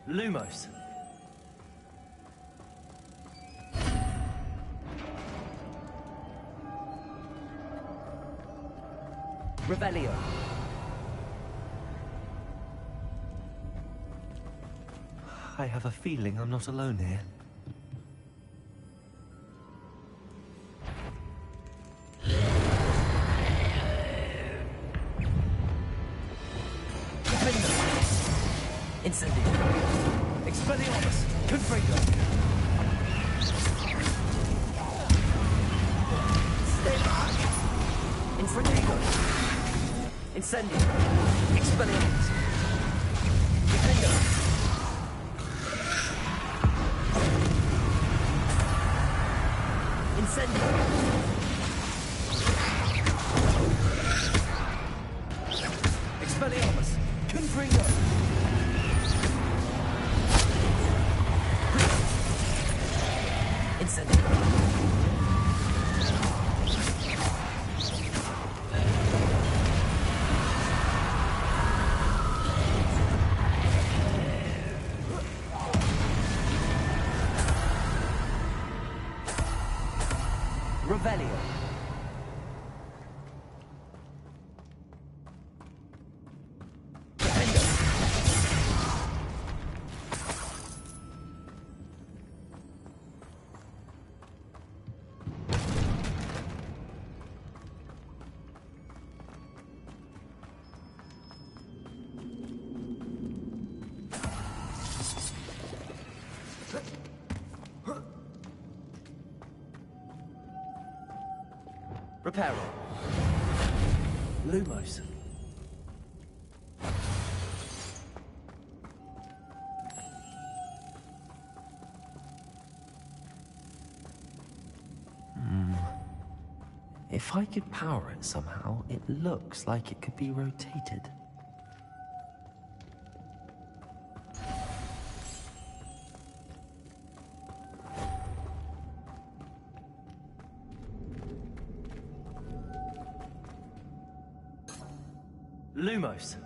Lumos. Revelio. I have a feeling I'm not alone here. Incendio. Expelliarmus. Confringo. Stay back. Infringo. Incendio. Expelliarmus. Confringo. Incendio. Expelliarmus. Confringo. Reparo. Lumos. If I could power it somehow, it looks like it could be rotated. Lumos.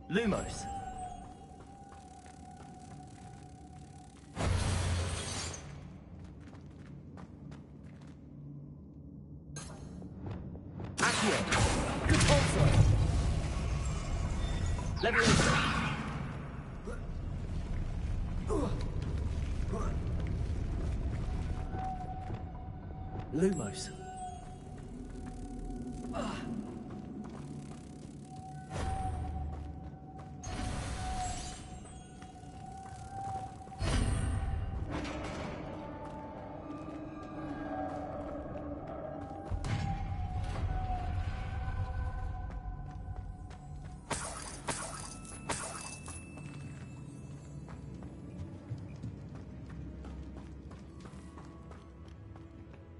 Lumos. Accio. Compulso. Leviosa. Lumos.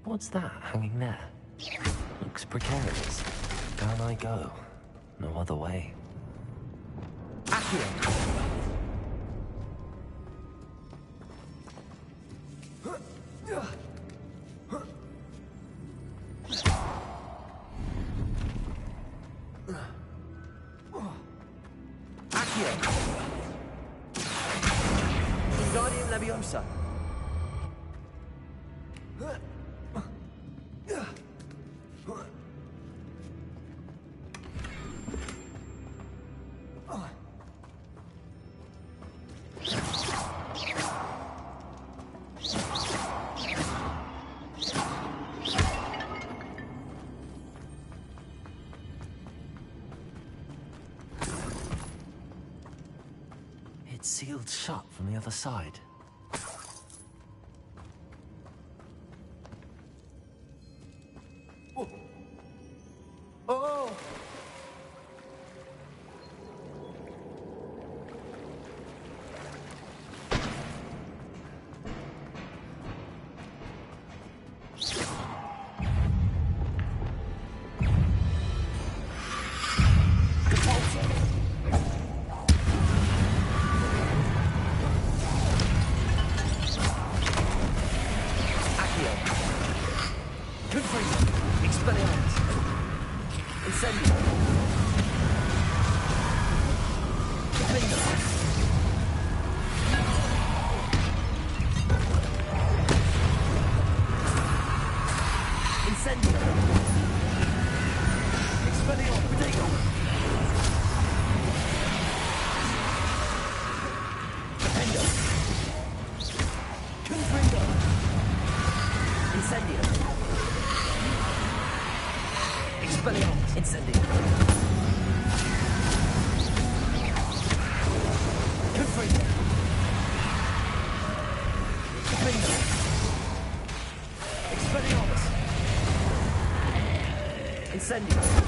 What's that hanging there? Looks precarious. Down I go. No other way. Accio! Wingardium Leviosa. It's sealed shut from the other side. Oh! Incendio. Confringo. Expelliarmus. Incendio.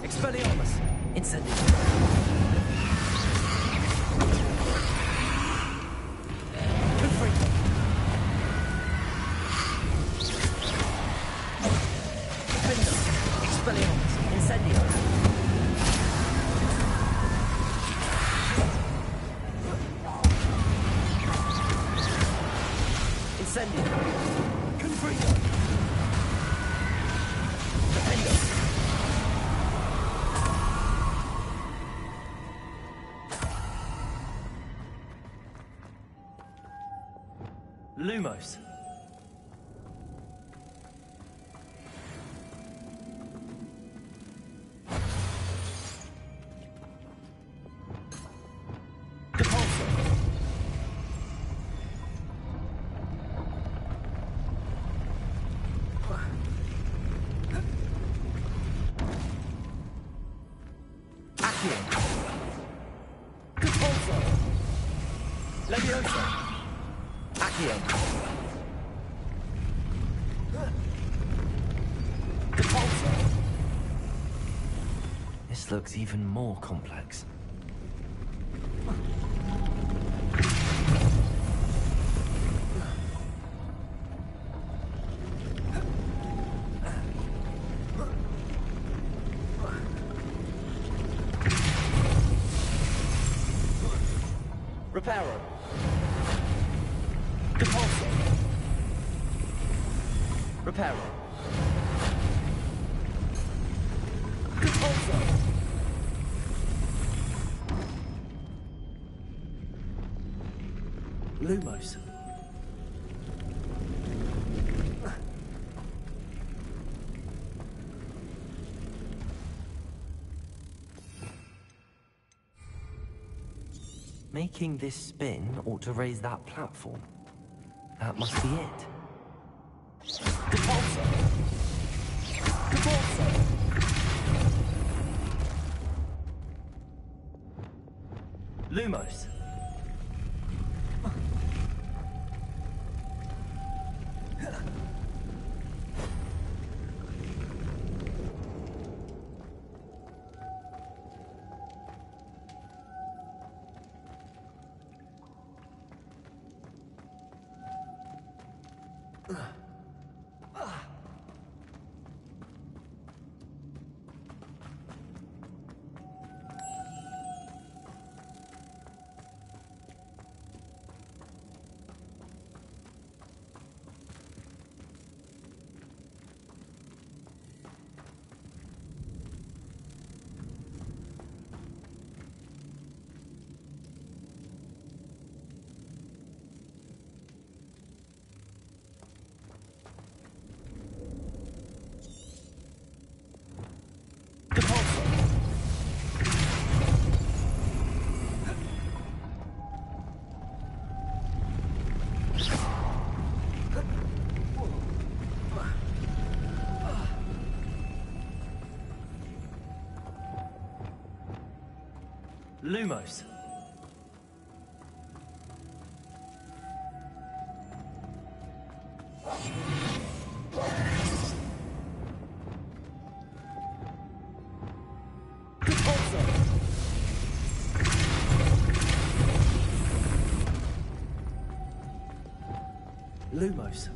Expelliarmus! Incendio! Confringo! Defendo! Expelliarmus! Incendio! Incendio! Confringo! Defendo! Lumos. This looks even more complex. Reparo. Reparo. Lumos. Making this spin ought to raise that platform. That must be it. Lumos. Lumos. Lumos.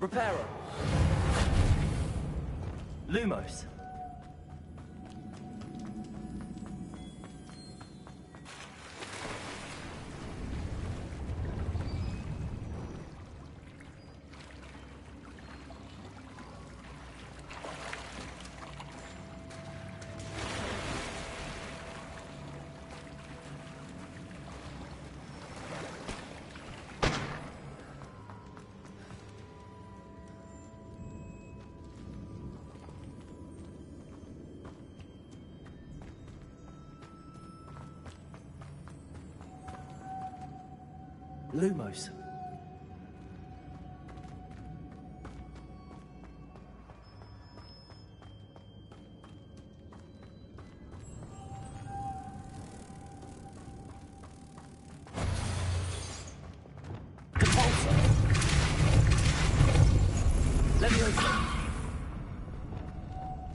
Reparo. Lumos. Lumos.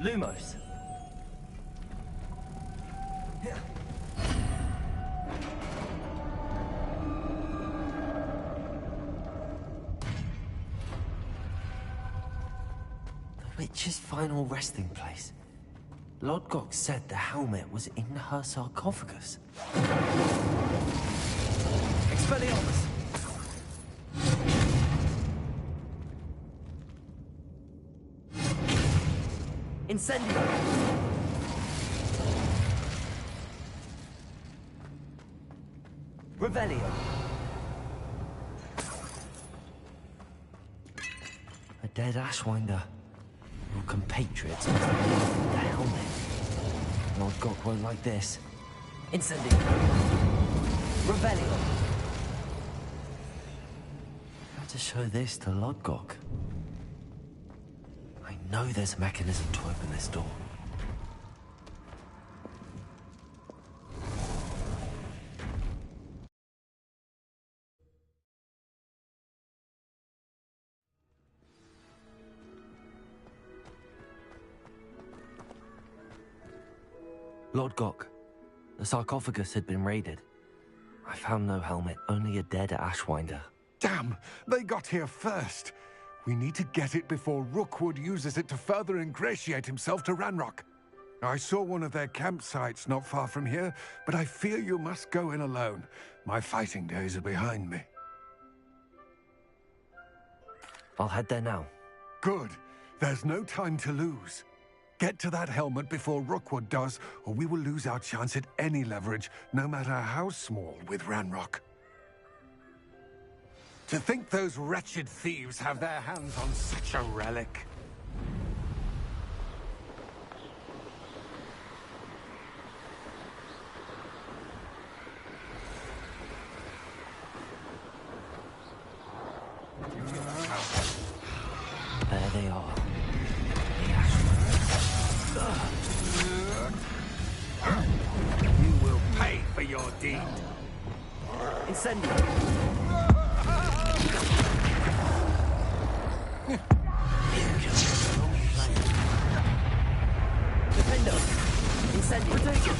Lumos. The witch's final resting place. Lodgok said the helmet was in her sarcophagus. Expelliarmus! Incendio! Revelio! A dead Ashwinder. Your compatriots must have left the helmet. Lodgok won't like this. Incendio! Revelio! How to show this to Lodgok? I know there's a mechanism to open this door. Lodgok, the sarcophagus had been raided. I found no helmet, only a dead Ashwinder. Damn! They got here first. We need to get it before Rookwood uses it to further ingratiate himself to Ranrock. I saw one of their campsites not far from here, but I fear you must go in alone. My fighting days are behind me. I'll head there now. Good. There's no time to lose. Get to that helmet before Rookwood does, or we will lose our chance at any leverage, no matter how small, with Ranrock. To think those wretched thieves have their hands on such a relic. There they are. You will pay for your deed. Incendio! Defendo! Incendio! Protego!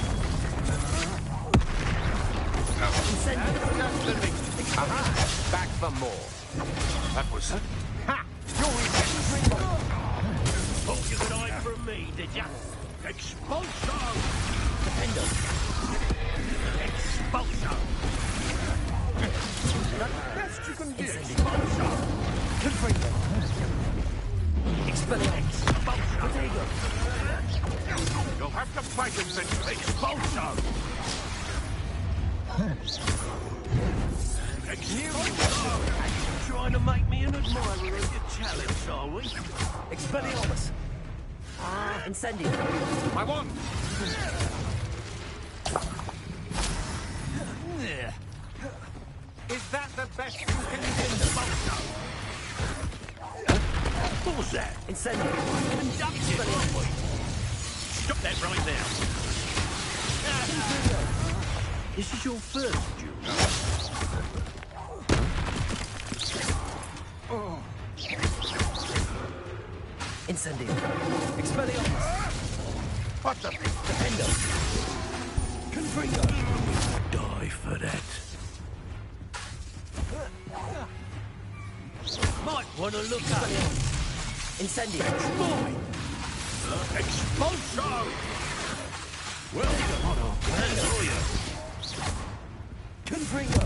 Incendio! Aha! Back for more. That was it. Ha! Thought you could hide from me, did ya? Expulso! Defendo! Expulso! That's the best you can do. Expulso! Confringo! Expelliarmus! Protego! You'll have to fight him, then. Expulso! Expulso! Trying to make me an admirer of your challenge, are we? Expelliarmus! Incendio! I won! Is that the best you can do? What was that? Incendio! Stop that right now. This is your first duel. Oh. Incendio! Expelliarmus! What the? Defendo! Confringo! Die for that. Might want to look up. Incendio! Mine! Expulso! Welcome on our plan, are you? Confringo!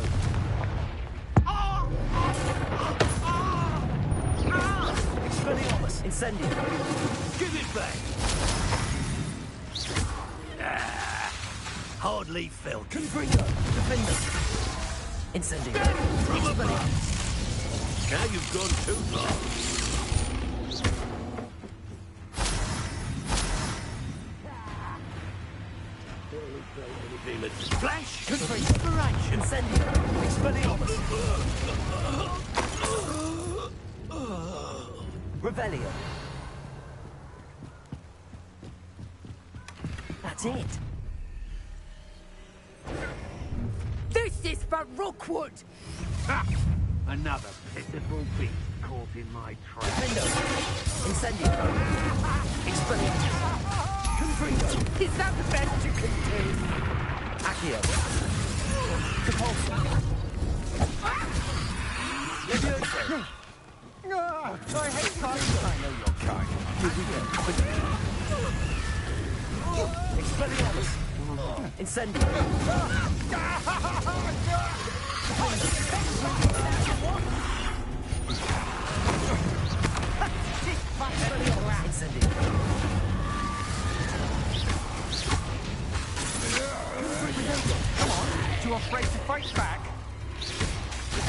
Expelliarmus! Incendio! Give it back! Hardly felt. Confringo! Defendo! Incendio! Expelliarmus! Now you've gone too far. Flash! Incendio! Expelliarmus! Revelio! That's it! This is for Rookwood! Ha! Another pitiful beast caught in my trap. Window! Incendio! Expelliarmus! Confringo! Is that the best you can do? Accio! Capulso! Levioso! I hate kites. I know your kind. Expelliarmus! Incendio! Incendio! Come on, too afraid to fight back?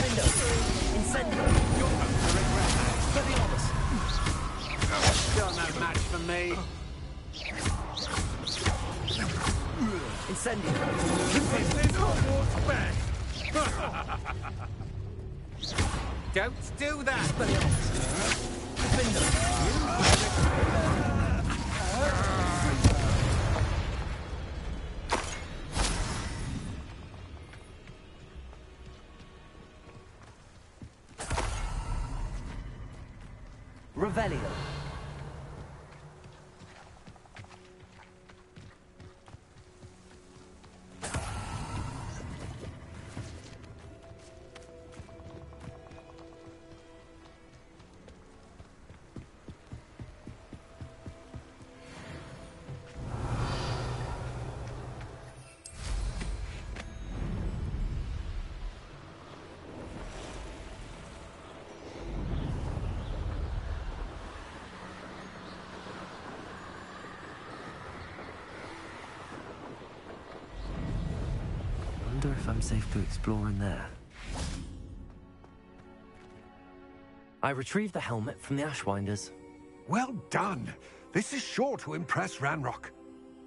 Window! Incendio! Expelliarmus! Still no match for me. Incendio! It's Hogwarts back. Don't do that. Expelliarmus! Window! Revelio. I wonder if I'm safe to explore in there. I retrieved the helmet from the Ashwinders. Well done. This is sure to impress Ranrock.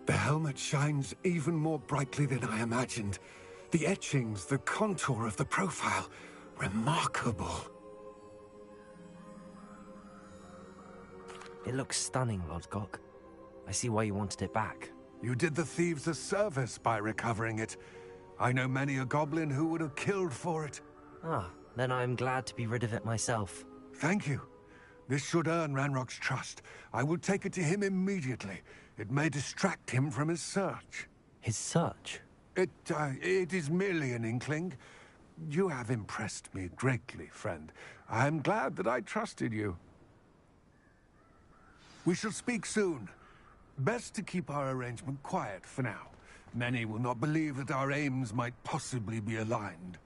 The helmet shines even more brightly than I imagined. The etchings, the contour of the profile, remarkable. It looks stunning, Lodgok. I see why you wanted it back. You did the thieves a service by recovering it. I know many a goblin who would have killed for it. Ah, then I'm glad to be rid of it myself. Thank you. This should earn Ranrock's trust. I will take it to him immediately. It may distract him from his search. His search? It is merely an inkling. You have impressed me greatly, friend. I am glad that I trusted you. We shall speak soon. Best to keep our arrangement quiet for now. Many will not believe that our aims might possibly be aligned.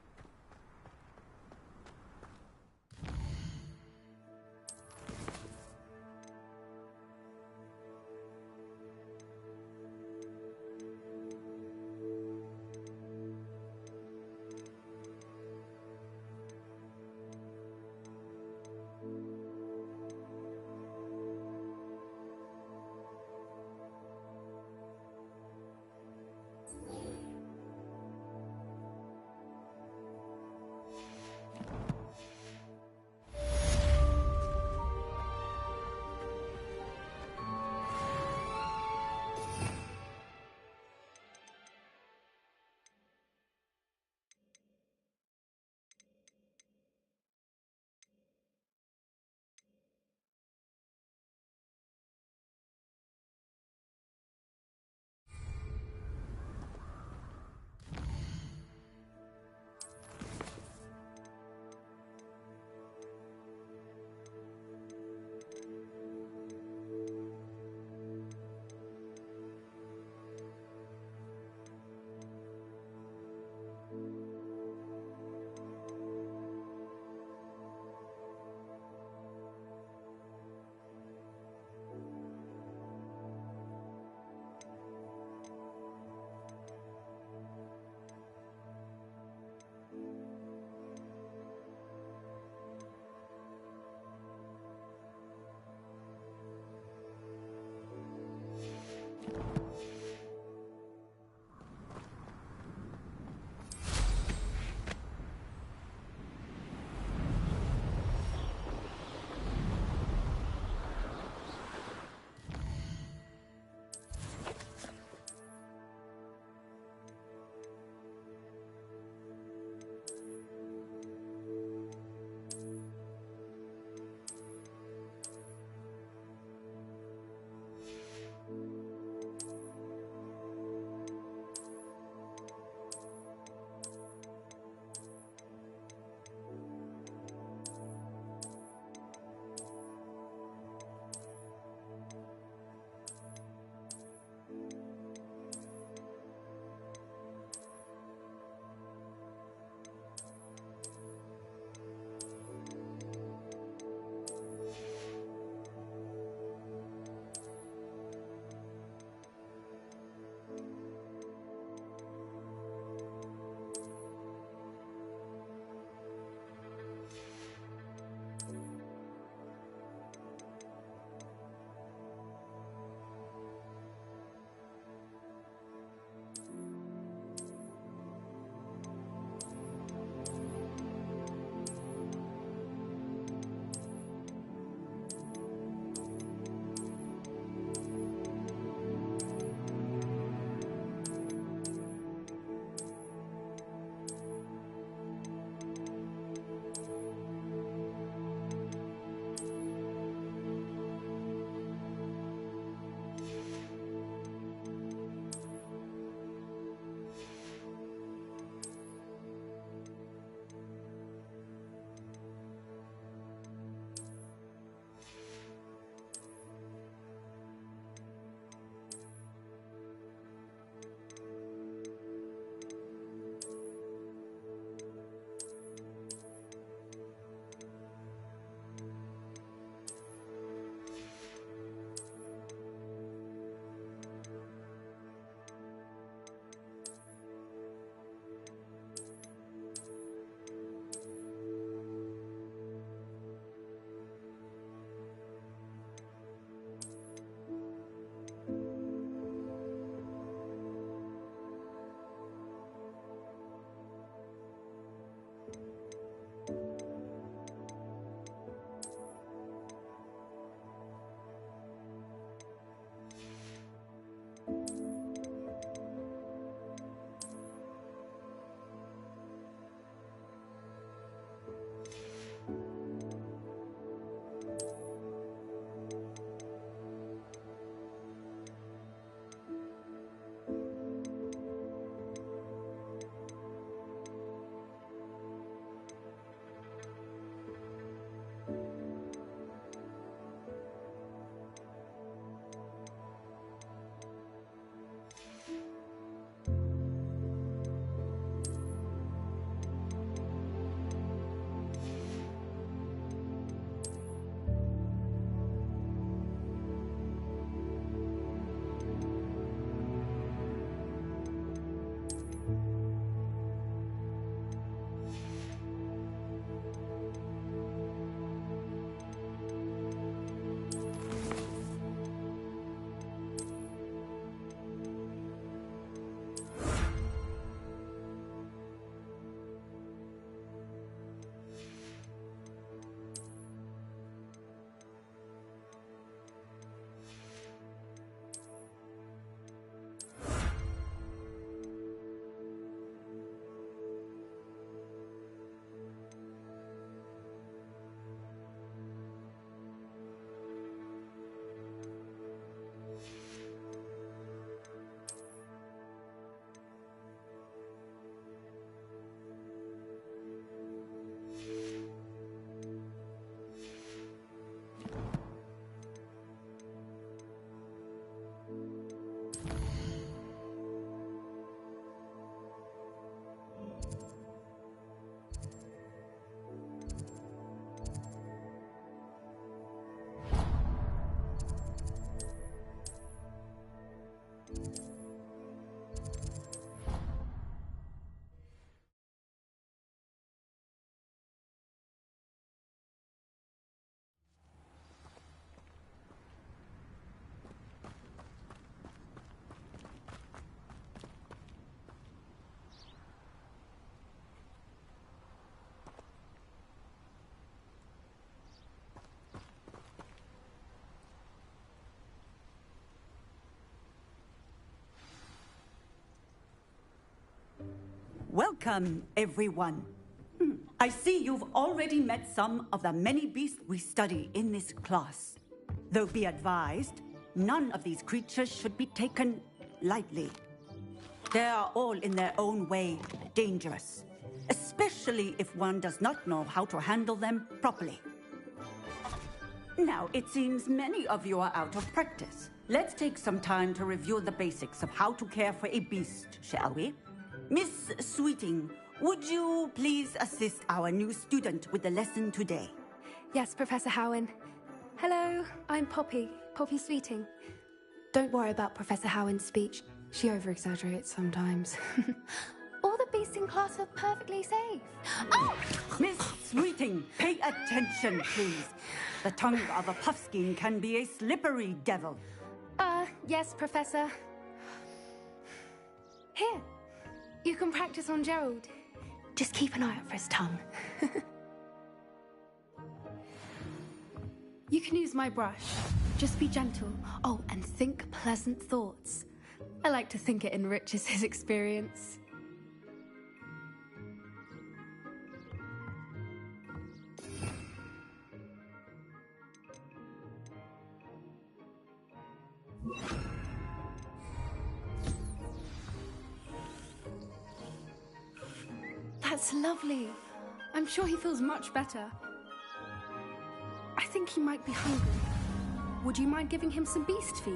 Welcome, everyone. I see you've already met some of the many beasts we study in this class. Though be advised, none of these creatures should be taken lightly. They are all in their own way dangerous, especially if one does not know how to handle them properly. Now, it seems many of you are out of practice. Let's take some time to review the basics of how to care for a beast, shall we? Miss Sweeting, would you please assist our new student with the lesson today? Yes, Professor Howen. Hello, I'm Poppy Sweeting. Don't worry about Professor Howen's speech. She over-exaggerates sometimes. All the beasts in class are perfectly safe. Oh! Miss Sweeting, pay attention, please. The tongue of a puffskein can be a slippery devil. Yes, Professor. Here, you can practice on Gerald. Just keep an eye out for his tongue. You can use my brush. Just be gentle. Oh, and think pleasant thoughts. I like to think it enriches his experience. That's lovely. I'm sure he feels much better. I think he might be hungry. Would you mind giving him some beast feed?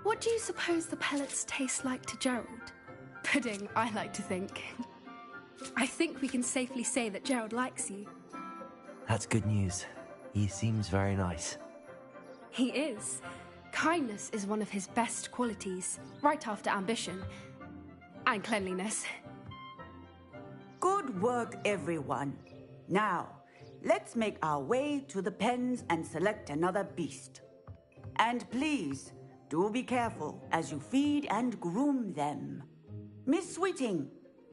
What do you suppose the pellets taste like to Gerald? Pudding, I like to think. I think we can safely say that Gerald likes you. That's good news. He seems very nice. He is. Kindness is one of his best qualities, right after ambition. And cleanliness. Good work, everyone. Now, let's make our way to the pens and select another beast. And please, do be careful as you feed and groom them. Miss Sweeting,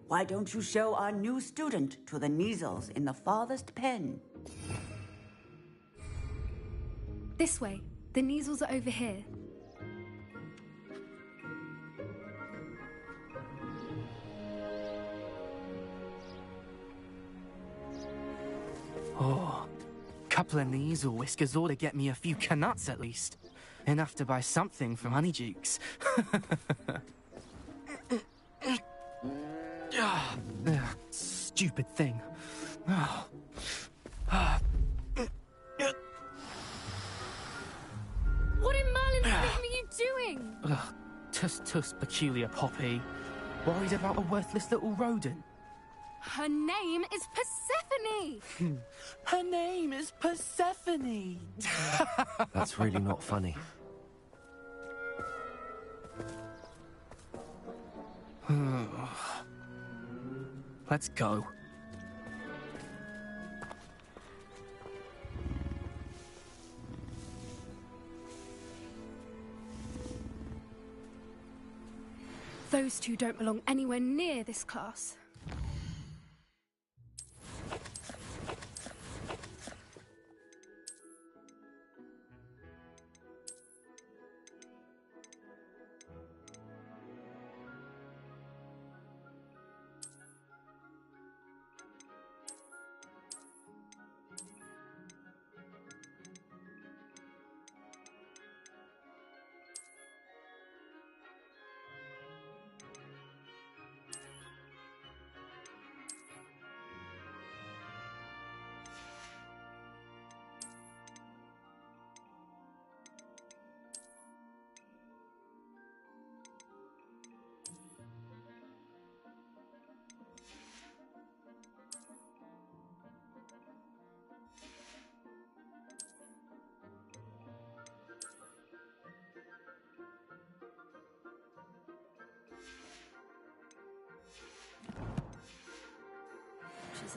why don't you show our new student to the Kneazles in the farthest pen? This way. The Kneazles are over here. Oh, couple of Kneazle whiskers ought to get me a few canuts at least. Enough to buy something from Honeydukes. Stupid thing. What in Merlin's name are you doing? Tuss, peculiar Poppy. Worried about a worthless little rodent? Her name is Persephone! Her name is Persephone! That's really not funny. Let's go. Those two don't belong anywhere near this class.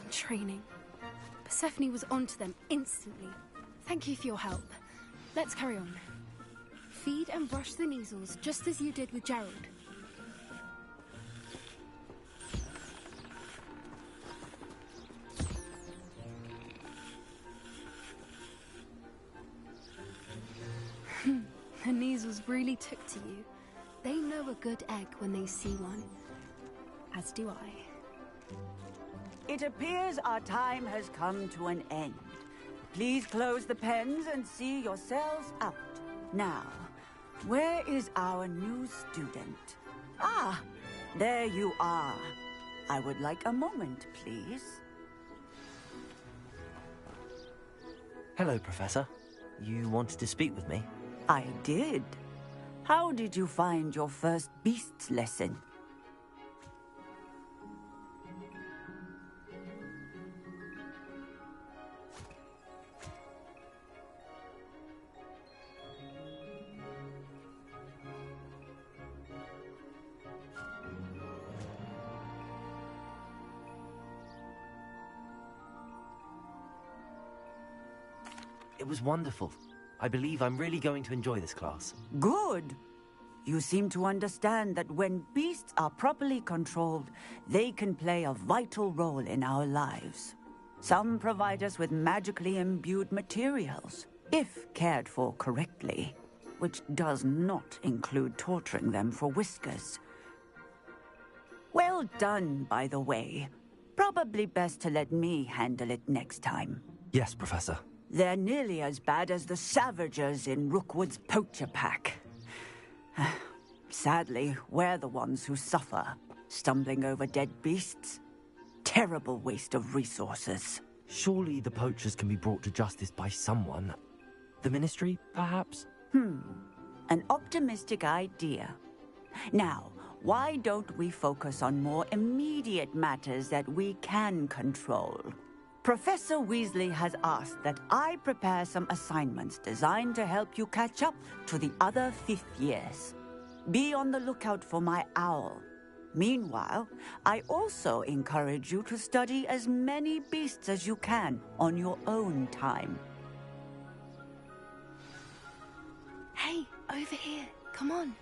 In training. Persephone was onto them instantly. Thank you for your help. Let's carry on. Feed and brush the Kneazles just as you did with Gerald. elders really took to you. They know a good egg when they see one. As do I. It appears our time has come to an end. Please close the pens and see yourselves out. Now, where is our new student? Ah, there you are. I would like a moment, please. Hello, Professor. You wanted to speak with me? I did. How did you find your first beasts lesson? It was wonderful. I believe I'm really going to enjoy this class. Good. You seem to understand that when beasts are properly controlled, they can play a vital role in our lives. Some provide us with magically imbued materials, if cared for correctly, which does not include torturing them for whiskers. Well done, by the way. Probably best to let me handle it next time. Yes, Professor. They're nearly as bad as the Savagers in Rookwood's poacher pack. Sadly, we're the ones who suffer, stumbling over dead beasts. Terrible waste of resources. Surely the poachers can be brought to justice by someone. The Ministry, perhaps? An optimistic idea. Now, why don't we focus on more immediate matters that we can control? Professor Weasley has asked that I prepare some assignments designed to help you catch up to the other fifth years. Be on the lookout for my owl. Meanwhile, I also encourage you to study as many beasts as you can on your own time. Hey, over here. Come on.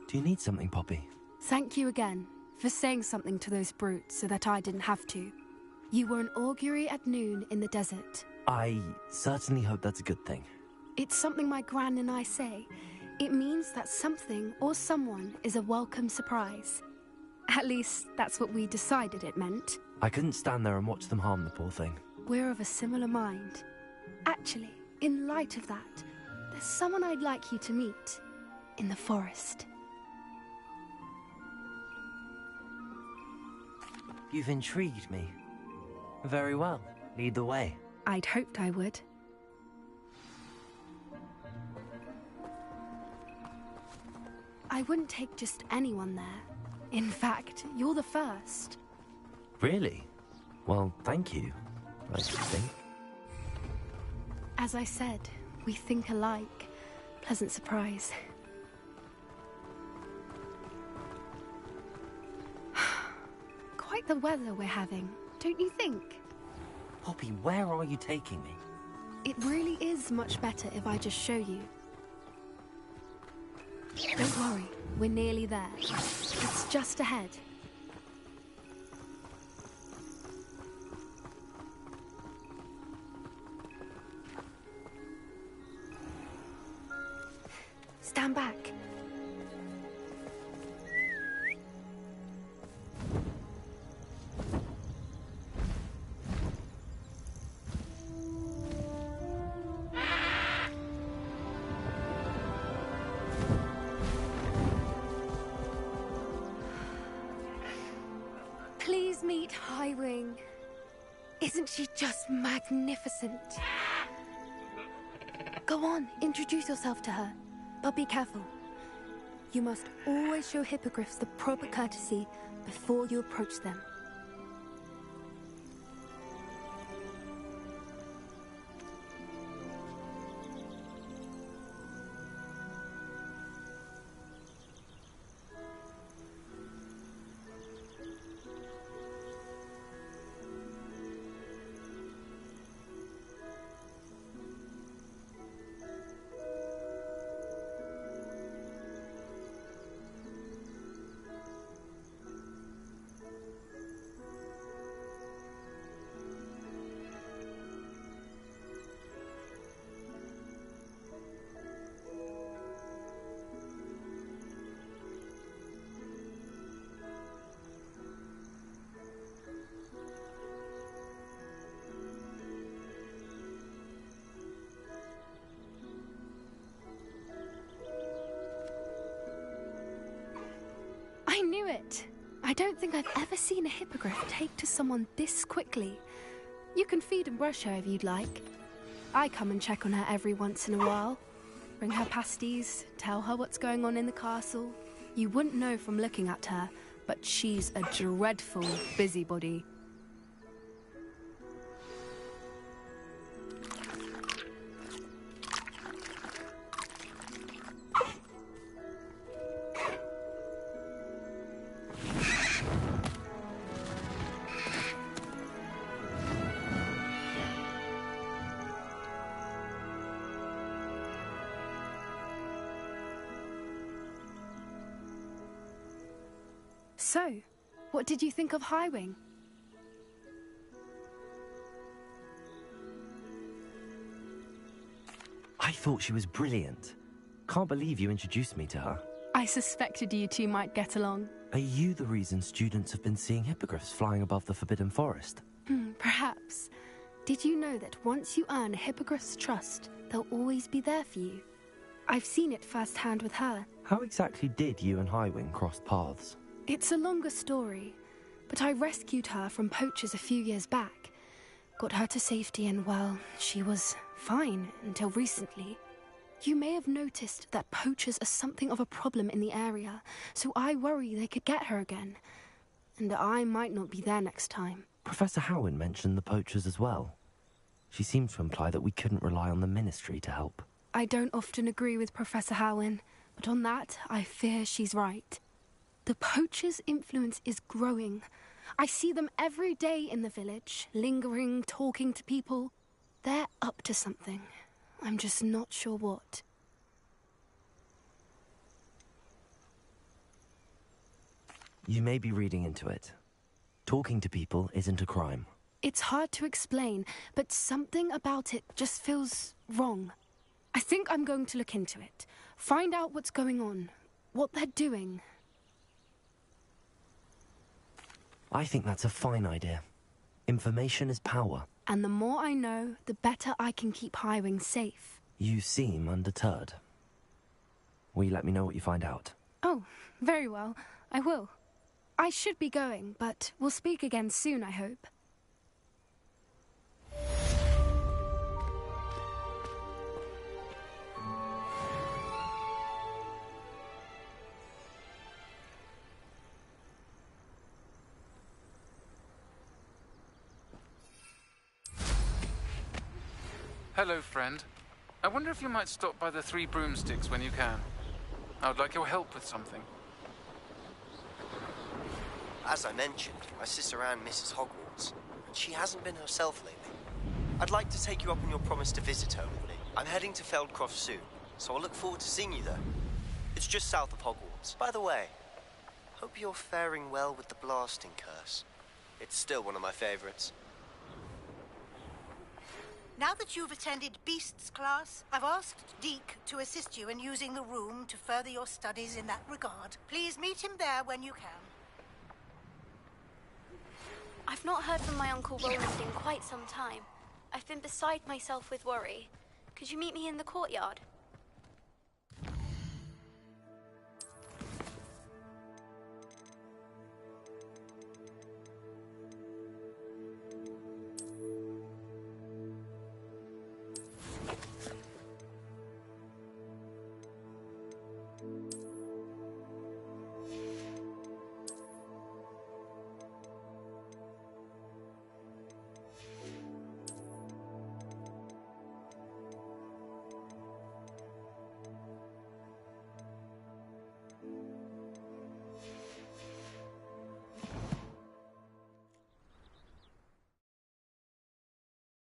Do you need something, Poppy? Thank you again for saying something to those brutes so that I didn't have to. You were an augury at noon in the desert. I certainly hope that's a good thing. It's something my gran and I say. It means that something or someone is a welcome surprise. At least, that's what we decided it meant. I couldn't stand there and watch them harm the poor thing. We're of a similar mind. Actually, in light of that, there's someone I'd like you to meet. In the forest. You've intrigued me. Very well. Lead the way. I'd hoped I would. I wouldn't take just anyone there. In fact, you're the first. Really? Well, thank you, I think. As I said, we think alike. Pleasant surprise. Quite the weather we're having, don't you think? Poppy, where are you taking me? It really is much better if I just show you. Don't worry, we're nearly there. It's just ahead. Stand back. Please meet Highwing. Isn't she just magnificent? Go on, introduce yourself to her. But be careful. You must always show hippogriffs the proper courtesy before you approach them. I don't think I've ever seen a hippogriff take to someone this quickly. You can feed and brush her if you'd like. I come and check on her every once in a while. Bring her pasties, tell her what's going on in the castle. You wouldn't know from looking at her, but she's a dreadful busybody. So, what did you think of Highwing? I thought she was brilliant. Can't believe you introduced me to her. I suspected you two might get along. Are you the reason students have been seeing hippogriffs flying above the Forbidden Forest? Perhaps. Did you know that once you earn a hippogriff's trust, they'll always be there for you? I've seen it firsthand with her. How exactly did you and Highwing cross paths? It's a longer story, but I rescued her from poachers a few years back. Got her to safety and, well, she was fine until recently. You may have noticed that poachers are something of a problem in the area, so I worry they could get her again. And I might not be there next time. Professor Howin mentioned the poachers as well. She seemed to imply that we couldn't rely on the Ministry to help. I don't often agree with Professor Howin, but on that, I fear she's right. The poachers' influence is growing. I see them every day in the village, lingering, talking to people. They're up to something. I'm just not sure what. You may be reading into it. Talking to people isn't a crime. It's hard to explain, but something about it just feels wrong. I think I'm going to look into it. Find out what's going on, what they're doing. I think that's a fine idea. Information is power. And the more I know, the better I can keep Highwing safe. You seem undeterred. Will you let me know what you find out? Oh, very well. I will. I should be going, but we'll speak again soon, I hope. Hello, friend. I wonder if you might stop by the Three Broomsticks when you can. I would like your help with something. As I mentioned, my sister Anne misses Hogwarts, and she hasn't been herself lately. I'd like to take you up on your promise to visit her with me. I'm heading to Feldcroft soon, so I'll look forward to seeing you there. It's just south of Hogwarts. By the way, hope you're faring well with the blasting curse. It's still one of my favorites. Now that you've attended Beasts class, I've asked Deke to assist you in using the room to further your studies in that regard. Please meet him there when you can. I've not heard from my Uncle Roland in quite some time. I've been beside myself with worry. Could you meet me in the courtyard?